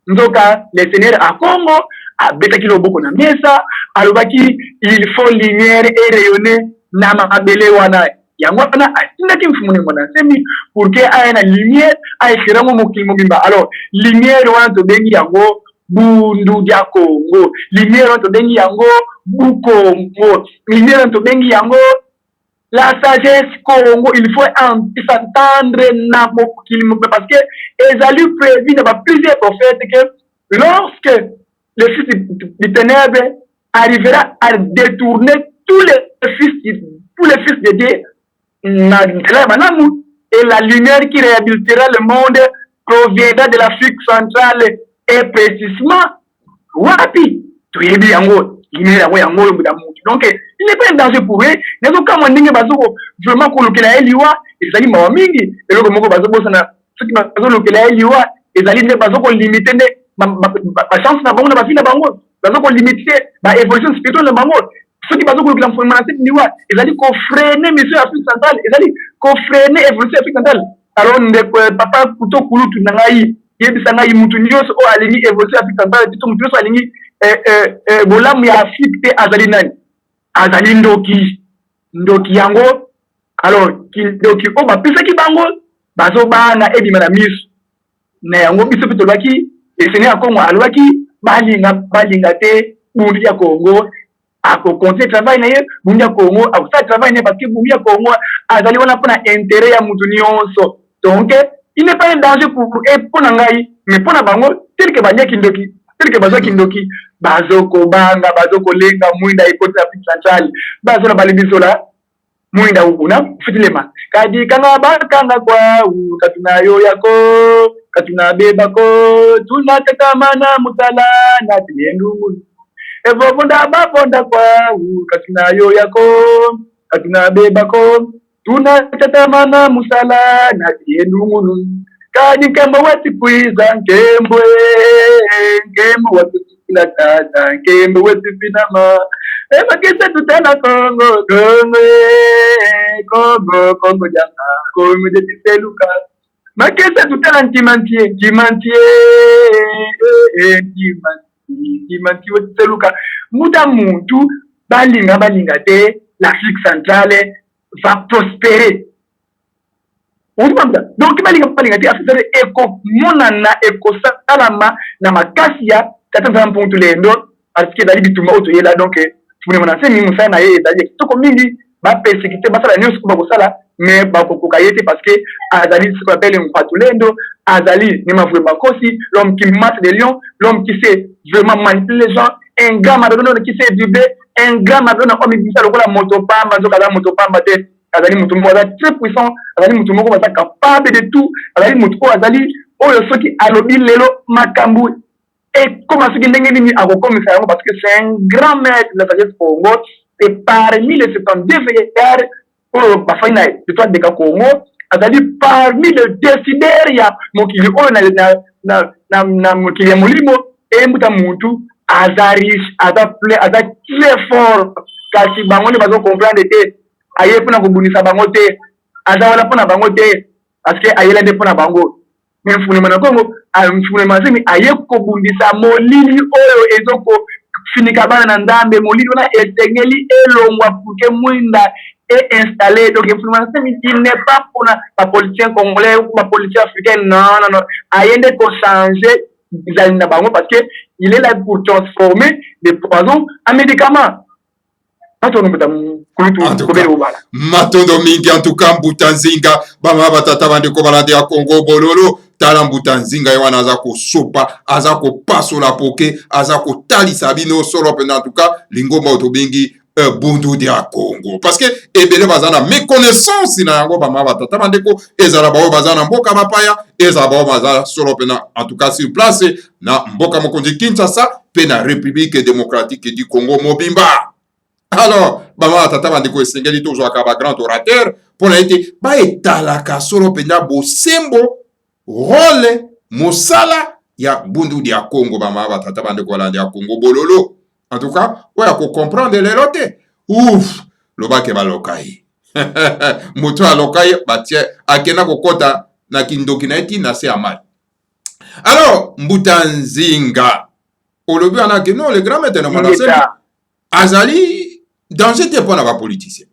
nzoka le Seigneur a Congo abetaki loboko na mesa alobaki il faut lumière et rayonner na mabele wana yango wana atindaki mfumune mwana semi pour que aya na lumière aishira mo mokili mobimba. Alors lumière wana to bengi yango bundu dia Congo, lumière wana to bengi yango bukongo, lumière wana to bengi yango la sagesse Congo. Il faut s'entendre na mokili mobimba parce que ezali prévu dans plusieurs prophètes que lorsque le fils du ténèbre arrivera à détourner tous les fils de Dieu et la lumière qui réhabilitera le monde proviendra de l'Afrique centrale et précisément wapi tuyebi yango lumière yango donc il n'est pas un danger pour eux mais quand on dit bazoko vraiment ko lokela eliwa ezali mawa mingi eloko moko bazoko sana soki bazoko lokela eliwa ezali ne bazoko limiter ne ba chance na bango na ba fille na bango bazoko limiter ba évolution spirituelle na bango ceux qui basent sur la formation niwa ezali ko freiner monsieur Afrique centrale ezali ko freiner évolution Afrique centrale alors papa kuto kulutu na ngai yebisa ngai mutu nyonso o alingi évolution Afrique centrale tito mutu nyonso alingi bolamu ya Afrique te azali nani azali ndoki yango alors ndoki o bapesaki bango bazobanga ebima na miso na yango biso pe tolobaki esene ya Congo alobaki balinga te bundu ya Congo ako conseil travail na ye bundu ya Congo ako sa travail na parce que bundu ya Congo azali wana pona intérêt ya mutu nyonso donc il n'est pas un danger pour pona ngai mais pona bango tel que banyaki ndoki tel que bazaki ndoki bazoko banga bazoko lenga mwinda ikote Afrique centrale bazo na balibisola mwinda ukuna fitilema kadi kanga bakanga kwa katuna yako katuna bebako tunatakamana mutala na tiendu evo bonda babonda kwa katuna yako katuna bebako tunatakamana musala na tiendu kadi kembo wati kuiza nkembwe wati kila tata nkembwe wati finama makisa tutana Congo jaka Congo de tiseluka makisa tutana ntimantie tiseluka muda muntu balinga te l'Afrique centrale va prospérer. Donc balinga te Afrique centrale eko monana eko salama na makasia tata mpuntu lendo parce que dali bituma otoyela donc pour mon ancien ministre na ye dali toko mingi ba persécuter ba sala nyonso ba kosala mais ba kokoka yete parce que azali ce qu'on appelle un patulendo azali ni ma vraiment kosi l'homme qui mate des lions l'homme qui sait vraiment manipuler les gens un grand madonna qui sait dubé un grand madonna homme qui sait la motopamba nzoka motopamba te azali mutu moko très puissant azali mutu moko ba capable de tout azali mutu ko azali oyo soki alobi lelo makambu. Et comment ce qui est parce que c'est un grand maître de la sagesse Congo, et parmi les 72 milliards pour la fin de l'histoire de Congo, parmi les décideurs, il y a Mokili na Molimo, et Moutamutu, Azarish, Azar très fort, car si Bangoni va comprendre que Aye pour na Bundisa Bangote, Azawala pour na Bangote, parce que Aye l'a pour na Bango. Mais mfume na Congo mfume mazimi ayeko bundisa molili oyo ezoko finika bana na ndambe molili ona etengeli elongwa puke mwinda et installé donc mfume mazimi il n'est pas pour la politicien congolais ou la politicien africain non ayende ko changer bizali na bango parce que il est là pour transformer des poisons en médicaments. Matondo mingi en tout cas Mbutanzinga bama batata bandeko balandi ya Congo bololo tala Mbutanzinga yawana azako sopa azako pasola poke azako talisa bino solo pena en tout cas lingomba otobingi bundu dia Congo parce que ebele bazana méconnaissance na yango bama batata bandeko ezala bao bazana mboka bapaya ezala bao bazana solo pena en tout cas sur place na mboka mokonzi Kinshasa pena République démocratique du Congo mobimba. Alors, bama tata bandeko esengeli toujours akaba grand orateur pour la été ba etalaka solo pena bosembo rôle mosala ya bundu dia Congo bama tata bandeko balandi ya Congo bololo. En tout cas, ouais ko comprendre les lotés. Ouf, lobake balokai. Moto alokai batie akena kokota na kindoki na eti na se amal. Alors, Mbutanzinga olobi anake non le grand maître na manase azali danger te pona ba politicien.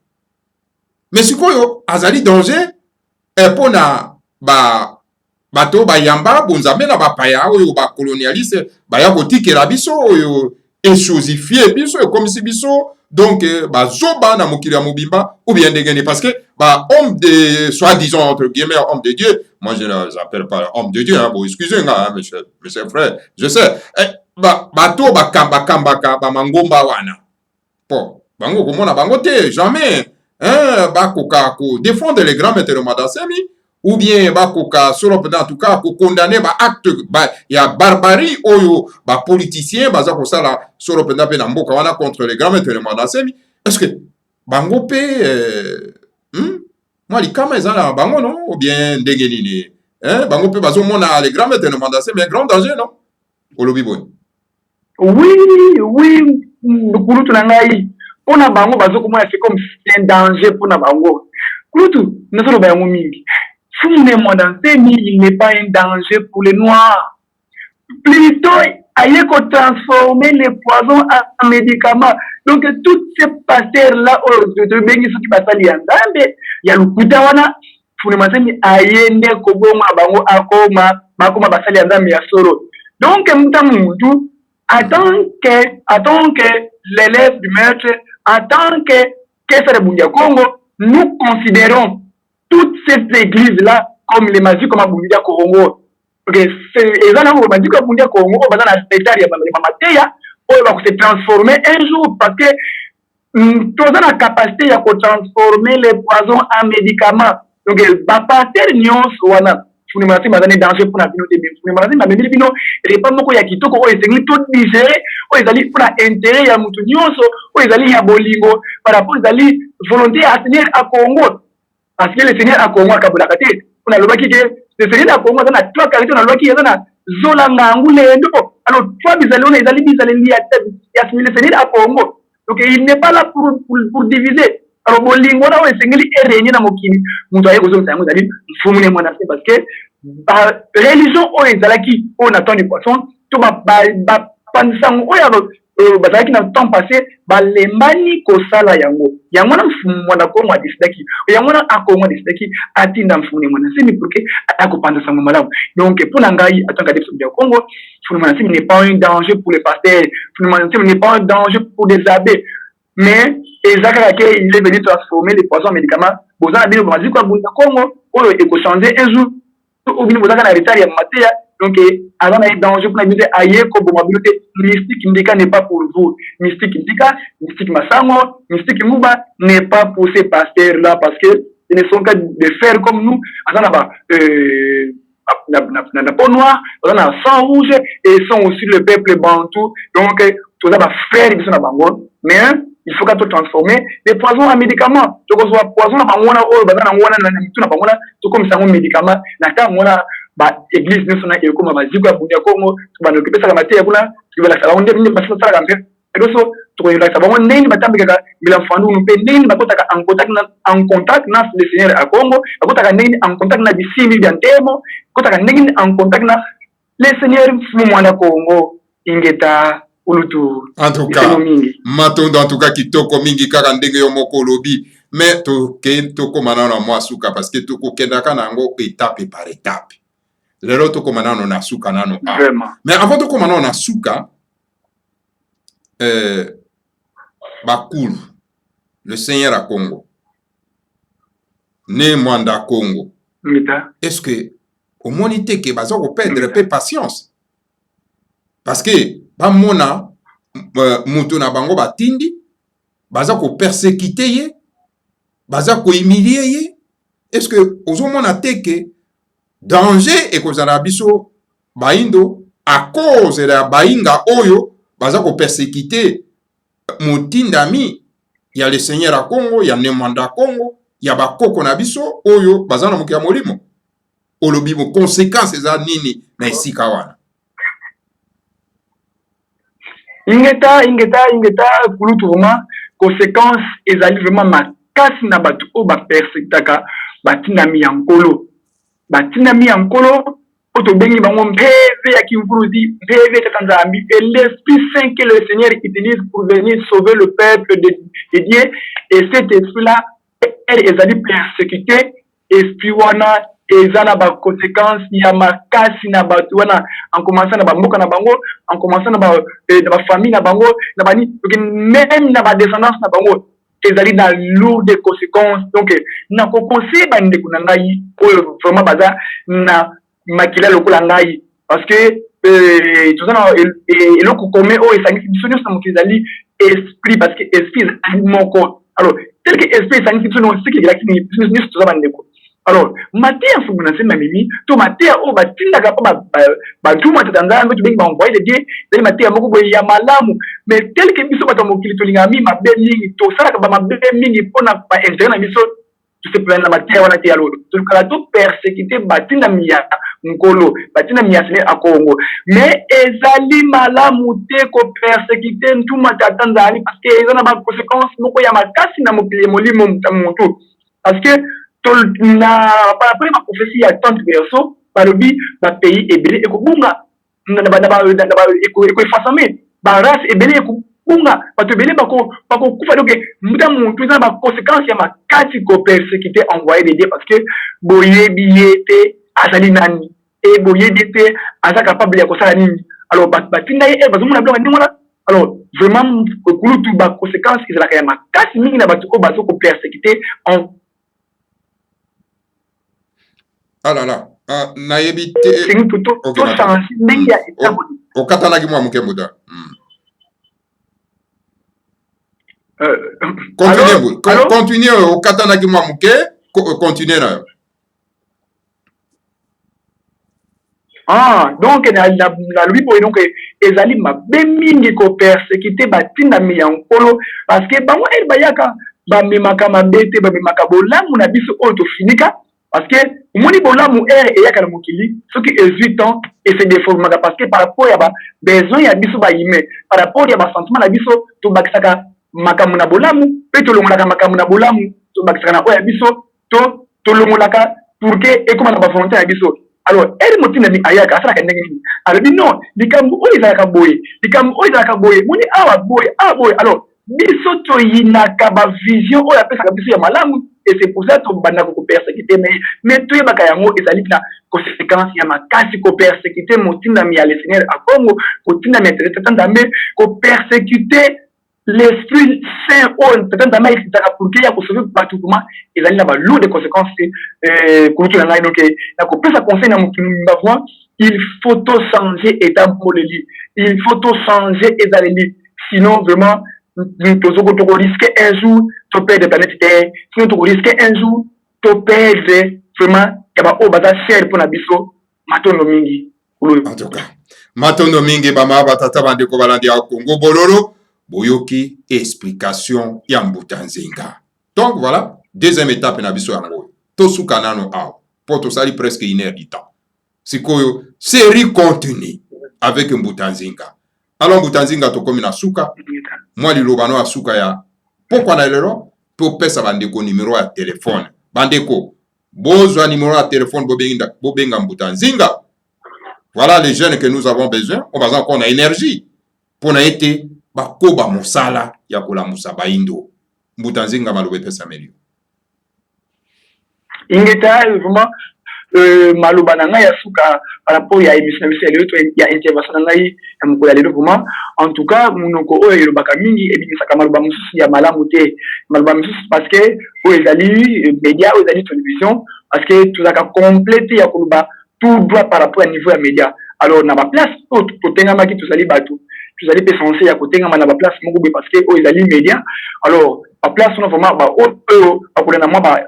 Mais sikoyo azali danger e pona ba bato ba yamba bonzambe na ba paya oyo ba colonialiste ba ya kotikela biso oyo échosifier biso et comme si biso donc ba zoba na mokili ya mobimba ou bien ndengeni parce que ba homme de soi-disant entre guillemets homme de Dieu, moi je ne les appelle pas homme de Dieu hein, bon excusez-moi hein, monsieur frère, je sais bato ba kamba ba mangomba wana po bango komona bango te jamais hein bakoka ko défendre les grands maîtres de Madasemi ou bien bakoka solo en tout cas ko condamner ba acte ba ya barbarie oyo ba politicien baza ko sala solo penda pe na mboka wana contre les grands maîtres de Madasemi. Est-ce que bango pe moi li kama ezala bango non ou bien ndenge nini hein bango pe bazo mona les grands maîtres de Madasemi un grand danger non olobi boy. Oui kulutu na ngai Pour na bango c'est comme c'est un danger pour na bango. Kulutu nazo ba yango mingi. Fumune moi dans ces il n'est pas un danger pour les noirs. Plutôt aille qu'on transformer les poisons en médicaments. Donc toutes ces pasteurs là de bengi ceux qui passent liandambe ya lukuta wana fumune masemi ayende ko bonga bango akoma makoma basali andambe ya soro. Donc mutamuntu attend que l'élève du maître, en tant que Kefere Bundia Congo, nous considérons toutes ces églises-là comme les magiques comme Bundia Congo. Et ça, les magiques comme Bundia Congo, on va se transformer un jour parce que nous avons la capacité de transformer les poisons en médicaments. Donc, les nyons wana. Funimasi mazani danger pour la communauté. Funimasi mazani bino repas moko ya kitoko o ezali tout digéré o ezali pour intérêt ya mutu nyonso o ezali ya bolingo par rapport ezali volonté à tenir à Congo parce que le Seigneur à Congo akabulaka te on a lobaki que le Seigneur à Congo dans trois qualités on a lobaki dans zolanga ngulendo alors trois bizali on ezali bizali ya le Seigneur à Congo donc il n'est pas là pour diviser. Alors, bolingo na wesengeli erenye na mokili mutu aye kozo msango zali mfumune mwana se parce que religion o ezalaki on attend du poisson to ba pansango o ya bazalaki na temps passé balembani kosala yango na mfumu mwana ko mwa disidaki yango na akongo disidaki atinda mfumune mwana se ni pour que akopanda sango malamu donc pour ngai atanga depuis de Congo mfumu mwana se n'est pas un danger pour les pasteurs mfumu mwana se n'est pas un danger pour des abbés mais il est venu transformer les poisons en médicaments. Vous avez dit que vous Congo, vous changer un jour, ou bien vous avez un retard en matière. Donc, avant d'aller danger pour la musique, ailleurs, comme vous m'avez mystique indica n'est pas pour vous. Mystique indica, mystique massango, mystique mouba n'est pas pour ces pasteurs-là parce que ils ne sont qu'à de faire comme nous. Attends là-bas, la peau noire, on a sang rouge et sont aussi le peuple bantou. Donc, tout ça va faire des choses à mais il faut tout transformer les poisons en médicaments. Donc, on soit poison à bangouna, oh, bazana ngwana na mitu na bangouna, tout comme ça, un médicament. Naka ngwana, église nationale et comme ma zigwa bunya Congo, tu vas l'occuper ça la matière là, tu vas la savoir, on dit parce que ça la gambe. Et donc, tu vas la savoir, on n'est pas tabika, mais l'enfant nous peut n'est pas en contact na le Seigneur à Congo, en contact na d'ici mille d'antemo, quand en contact na le Seigneur fumwana Congo, ingeta. En tout cas, matondo en tout cas kitoko mingi kaka ndenge yo moko lobi mais to komana na mwa suka parce que to kokendaka nango étape par étape. Lelo to komana na suka nano. Mais avant to komana na suka bakulu le Seigneur à Congo. Ne mwanda Congo. Est-ce que au monité que bazo ko perdre peu patience? Parce que bamona mutu na bango batindi baza ko persécuter ye baza ko humilier ye est-ce que ozomona teke danger et kozala biso baindo à cause de la bainga oyo baza ko persécuter mutindami ya le Seigneur à Congo ya nemanda Congo ya bakoko na biso oyo baza na mokia molimo olobi bo conséquences za nini na esika wana. Ingeta kulutu vraiment conséquence ezali vraiment makasi na batu o ba persécutaka batinami yankolo oto bengi bango mbeve ya kimvuruzi mbeve tatanzambi et l'esprit saint que le Seigneur utilise pour venir sauver le peuple de Dieu et cet esprit là elle ezali persécuté esprit wana ezana ba conséquences ya makasi na batu wana en commençant na ba mboka na bango en commençant na ba famille na bango na bani même na ba descendance na bango ezali na lourdes conséquences donc na ko conseil ba ndeko na ngai oyo vraiment baza na makila lokola ngai parce que tout ça eloko commun o esangi biso nyonso na mokili esprit parce que esprit moko alors tel que esprit esangi biso nyonso ce qui est là nyonso toza ba ndeko. Alors, matia fumuna sema mimi, to matia o batinda kapa bantuma tatanzanga tu bengi ba envoyer de Dieu, dali matia moko boye ya malamu, mais tel que biso batamokili to lingami mabe mingi, to sala ka ba mabe mingi pona ba intérêt na biso, tu sais plein na matia wana te alors. To kala to persécuter batinda miya nkolo batina miasene a Congo mais ezali malamu te ko persécuter ntuma tata nzali parce que ezana ba conséquences moko ya makasi na mokili molimo mutu parce que na par rapport à ma prophétie ya tante verso balobi ba pays ebele ekobunga na ba ekoefasame ba race ebele ekobunga bato ebele bako kufa donc muta muntu eza ba conséquences ya makasi ko persécuter envoyer des dieux parce que boyebi yete azali nani et boyebi te aza capable ya kosala nini alors batinda ye bazomona biloko ndenge wana alors vraiment kulutu ba conséquences ezalaka ya makasi mingi na bato oyo bazo ko persécuter en ah là là nayebi te c'est plutôt to changer ndenge ya etaboli okatanaki mwa moke muda continue okatanaki mwa moke continue na yo. Donc na lui pour donc ezali mabe mingi ko persécuter batindami ya nkolo parce que bango el bayaka bamemaka mabete bamemaka bolamu na biso oyo tofinika parce que omoni bolamu eyaka na mokili soki ezwi temps et se déformaka parce que par rapport ya besoin ya biso bahumain par rapport ya basentiment na biso tobakisaka makambo na bolamu mpe tolongolaka makambo na bolamu tobakisaka na oyo ya biso tolongolaka pour que ekoma na bavolonté ya biso. Alors elle motina mi ayaka asala ndenge nini alors non likambo oyo ezalaka boye moni awa boye alors biso toyinaka ba vision oyo apesaka biso ya malamu et c'est pour ça tobanda ko persécuter mais toyebaka yango ezali na conséquence ya makasi ko persécuter motindami ya le Seigneur a Congo kotindami ya tata ndambe ko persécuter l'esprit saint oyo tata ndambe ayisaka pour que ya kosauver bato kuma ezali na ba lourdes conséquences kulutu na ngai donc na kopesa conseil na mokili mbavwa il faut to changer état moleli il faut to changer ezaleli sinon vraiment toko risquer un jour to perdre planète terre sinon toko risquer un jour to perdre vraiment yaba o baza cher pour na biso matondo mingi en tout cas matondo mingi bama batata bandeko balandi ya Congo bololo boyoki explication ya Mbutanzinga. Donc voilà deuxième étape na biso yango tosuka nano awa po tosali presque 1 heure du temps sikoyo série continue avec Mbutanzinga. Alors Mbutanzinga tokomi na suka mwa lilobano ya suka ya pokwa na lelo to pesa bandeko numéro ya téléphone bandeko bozwa numéro ya téléphone bobenga Mbutanzinga. Voilà les jeunes que nous avons besoin on va encore na énergie pour na été bakoba mosala ya kola musabaindo Mbutanzinga malobe pesa melio ingeta vraiment maloba na ngai ya suka par rapport ya émission na lelo ya intervention na ngai ya mokolo ya lelo vraiment en tout cas munoko oyo elobaka mingi ebimisaka maloba mosusu ya malamu te maloba mosusu parce que oyo ezali média oyo ezali télévision parce que tozalaka complète ya koloba tout droit par rapport à niveau ya média alors na baplace oyo totengamaki tozali bato tozali pe censé ya kotengama na baplace moko boye parce que oyo ezali média alors baplace wana vraiment oyo bakolana mwa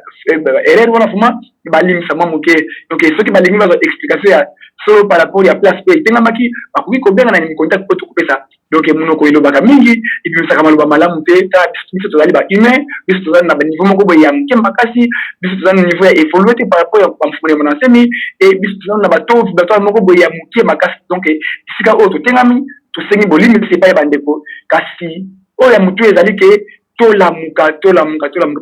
erreur wana vraiment balimisa mwa moke donc soki balingi bazwa explication ya so par rapport ya place oyo etengamaki bakoki kobenga na nimi contact po tokopesa donc monoko elobaka mingi ebimisaka maloba malamu te ta biso tozali bahumain biso tozali na baniveau moko boye ya moke makasi biso tozali na niveau ya évolue te par rapport ya bamfumolemo na nsemi e biso tozali na bato moko boye ya moke makasi donc esika oyo totengami tosengi bolimbisi epai ya bandeko kasi oyo ya motu ezali ke tolamuka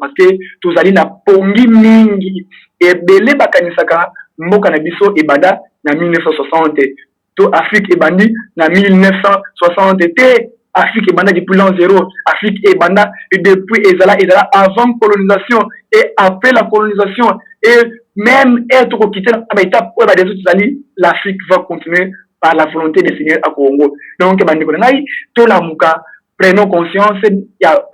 parce que tozali na pongi mingi ebele bakanisaka mboka na biso ebanda na 1960 to Afrique ebandi na 1960 te Afrique ebanda depuis l'an 0 Afrique ebanda depuis ezala avant colonisation et après la colonisation et même être quitté na étape où ba tozali l'Afrique va continuer par la volonté des Seigneur à Congo donc bandeko ngai tolamuka prenons conscience ya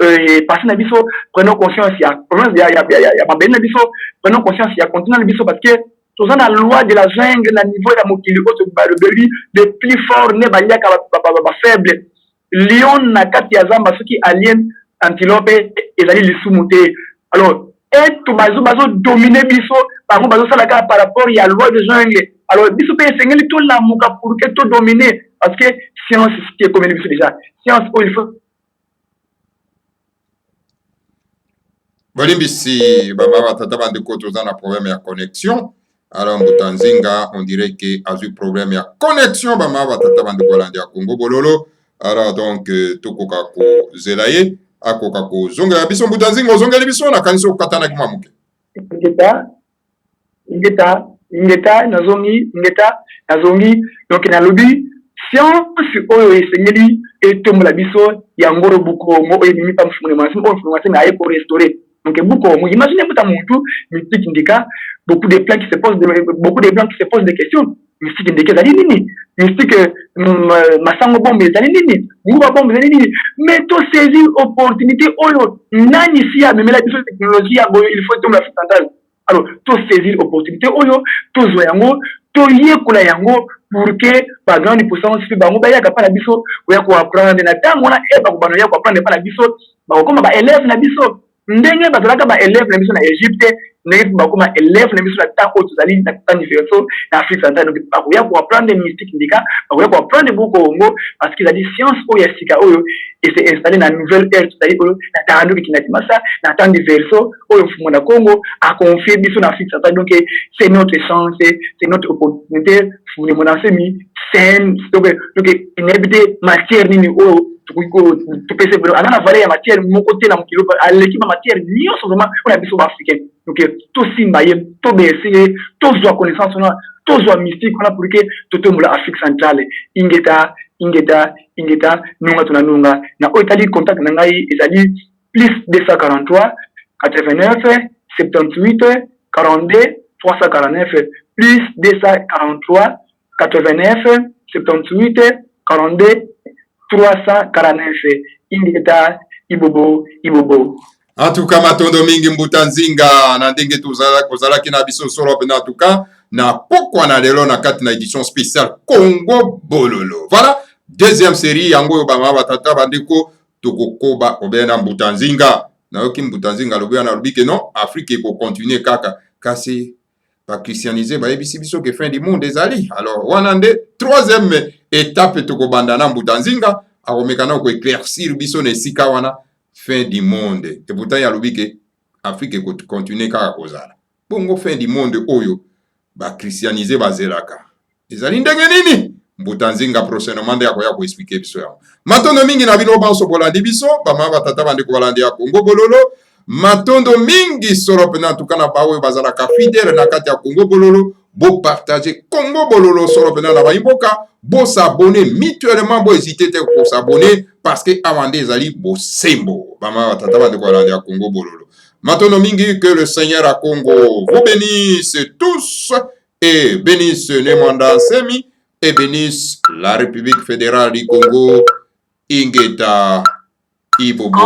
passé na biso prenons conscience ya problème ya mabene na biso prenons conscience ya continent na biso parce que toza na loi de la jungle na niveau ya mokili oyo balobeli de plus fort ne baliaka ba faible lion na kati ya zamba soki alien antilope ezali lisumu te alors eto bazo dominer biso bango bazo salaka par rapport ya loi de jungle alors biso pe esengeli tolamuka pour que to dominer parce que science qui est comme biso déjà science il faut bolimbisi baba batata bandeko toza na problème ya connexion Alors Mbutanzinga, on dirait que a eu problème ya connexion bama batata bande kolandi ya Congo bololo. Alors donc tokoka ko zelaye akoka ko zonga biso Mbutanzinga zonga biso na kanisa katana kimamuke. Ingeta nazongi donc na lobi science oyo esengeli etombola biso ya ngoro buko mo oyo mimi pa mfumune na pour restaurer. Donc beaucoup, imaginez tout un monde mystique indica beaucoup de plans qui se posent des questions. Mystique indica nini, mystique masango bombe nini, nguba bombe nini, mais to saisir opportunité oyo nani si a même la technologie il faut tomber la centrale. Alors to saisir opportunité oyo to zo yango to yekula yango pour que par grande puissance fi bango ba yaka pa na biso oya ko apprendre na tango na eba ko bano ya ko apprendre pa na biso ba ko ba élève na biso ndenge bazalaka ba élève na biso na Égypte ndenge bakoma élève na biso na tango tozali na universel na Afrique centrale donc bakoya ko apprendre mystique ndika bakoya ko apprendre beaucoup Congo parce qu'il a dit science oyo sika oyo et s'est installé dans nouvelle ère c'est-à-dire na tango qui na timasa na tango universel oyo fumo na Congo a confié biso na Afrique centrale donc c'est notre chance c'est notre opportunité fumo na semi c'est donc inébité matière nini oyo tu peux se voir na valeur ya matière mon côté na mokilo à l'équipe matière nyonso vraiment on a biso africain donc tout simbaye tout baisser tout zo connaissance on a tout zo mystique on a pour que tout le Afrique centrale ingeta nunga tunanunga na otali contact na ngai ezali plus 243 89 78 42 349 plus 243 89 78 42 349 ingeta ibobo. En tout cas, matondo mingi Mbutanzinga na ndenge kozalaki na biso solo pena en tout cas na pokwa na lelo na kati na édition spéciale Congo Bololo. Voilà, deuxième série yango bama batata bandeko tokokoba obena Mbutanzinga. Na yoki Mbutanzinga lobi na lobi que non, Afrique ko continuer kaka kasi ba christianiser ba yebisi biso ke fin du monde ezali. Alors wanande troisième étape tokobanda na Mbutanzinga akomekana ko éclaircir biso na sika wana fin du monde. Et pourtant ya lobi ke Afrique ko continuer kaka kozala. Bongo fin du monde oyo ba christianiser bazelaka. Ezali ndenge nini? Mbutanzinga prochainement ya koya ko expliquer biso ya. Matondo mingi na bino banso bolandi biso, bama batata bande ko balandi ya Congo Bololo. Matondo mingi solo pena tukana bawe bazalaka fidèle na kati ya Congo Bololo, bo partager Congo Bololo solo pena na baimboka, bo s'abonner mutuellement, bo hésiter pour s'abonner parce que avant des ali bo sembo. Bama batata bande ko balandi ya Congo Bololo. Matondo mingi, que le Seigneur à Congo vous bénisse tous et bénisse Nemanda Semi et bénisse la République fédérale du Congo, Ingeta, Ibobo,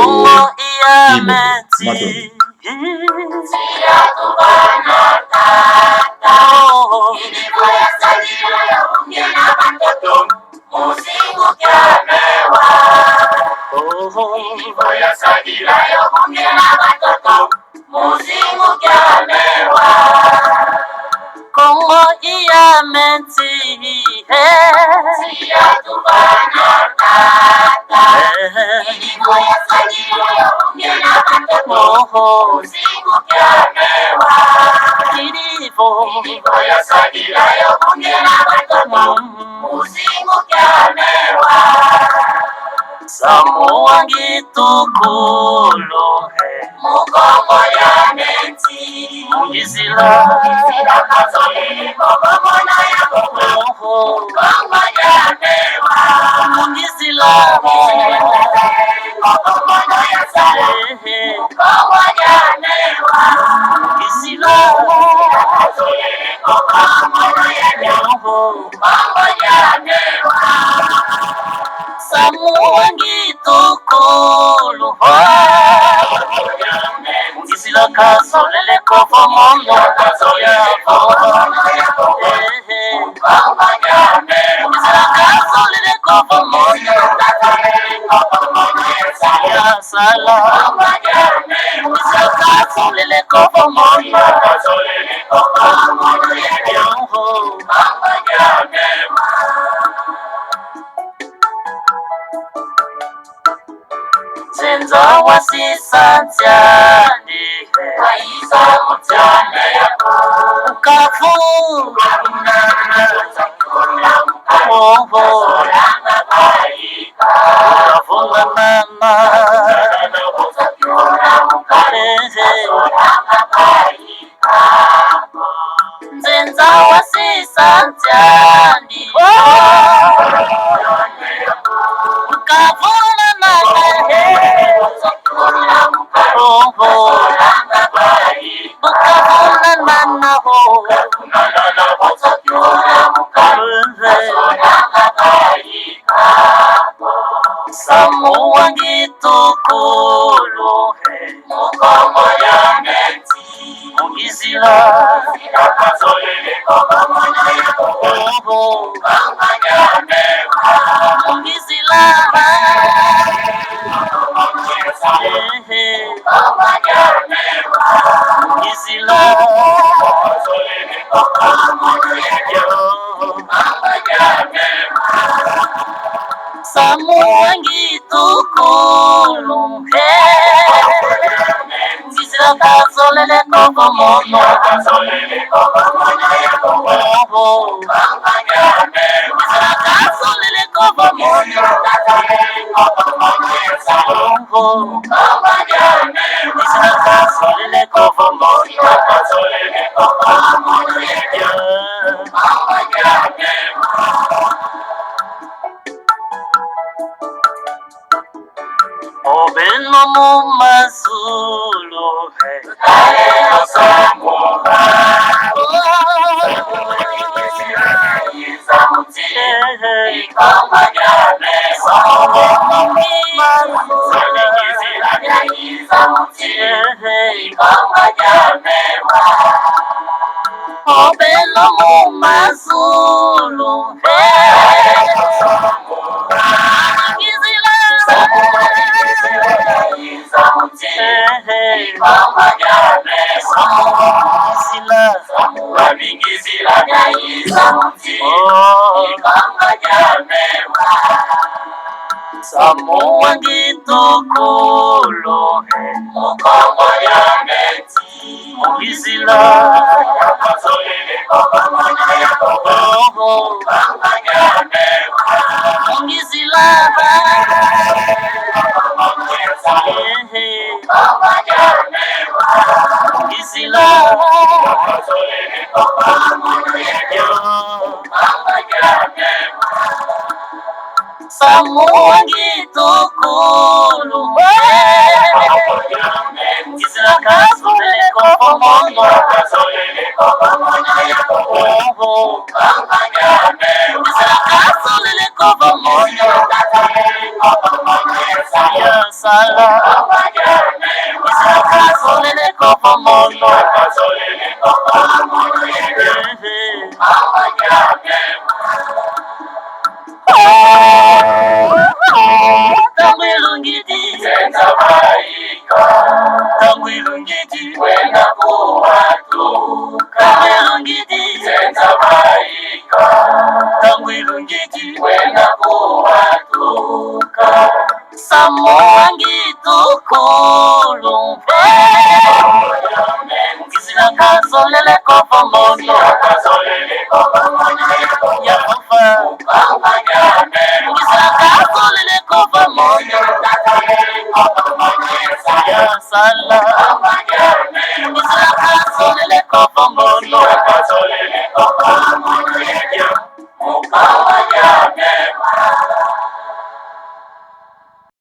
Kongo iya menti siya tubana tata iligo ya sajiro ya ungena katoto musimu kyamewa iligo ya sajiro ya ungena katoto musimu kyamewa Samuangi tukulu Mukongo ya menti Mungizila kazoli Mukongo na ya Mukongo ya mewa Mungizila Mukongo na ya sale Mukongo ya mewa Mungizila kazoli Mukongo na ya Mukongo ya mewa Samuangi tukulu Mungizila kasolele kofo mondo Kazoya Mungizila kasolele kofo mondo Ya sala Mungizila kasolele kofo mondo Senza wasi santiani Waisa mutiane ya Bukavu, Kongo, Nzenza wasisantiani Bukavu na Samuangi tukulu Mukongo ya neti Mugizila Mugizila Samuangi tukulu Mugizila kazolele koko mono Kazolele koko mono Kazolele koko mono Obeno mu mazulu Obeno mu mazulu Samuangi tukulu Mukongo ya neti Mugizila Mugizila Mugizila Samuangi tukulu Mugizila kazolele koko mono Mugizila kazolele koko mono Sala Mugizila kazolele koko mono Tangwilungiti Tangwilungiti Wenda kuwatu Tangwilungiti Tangwilungiti Wenda kuwatu Samuangi tukulu Mugizila kazolele koko mono Yakufa Mugizila kazolele koko mono Sala Mugizila kazolele koko mono Mukawa ya nema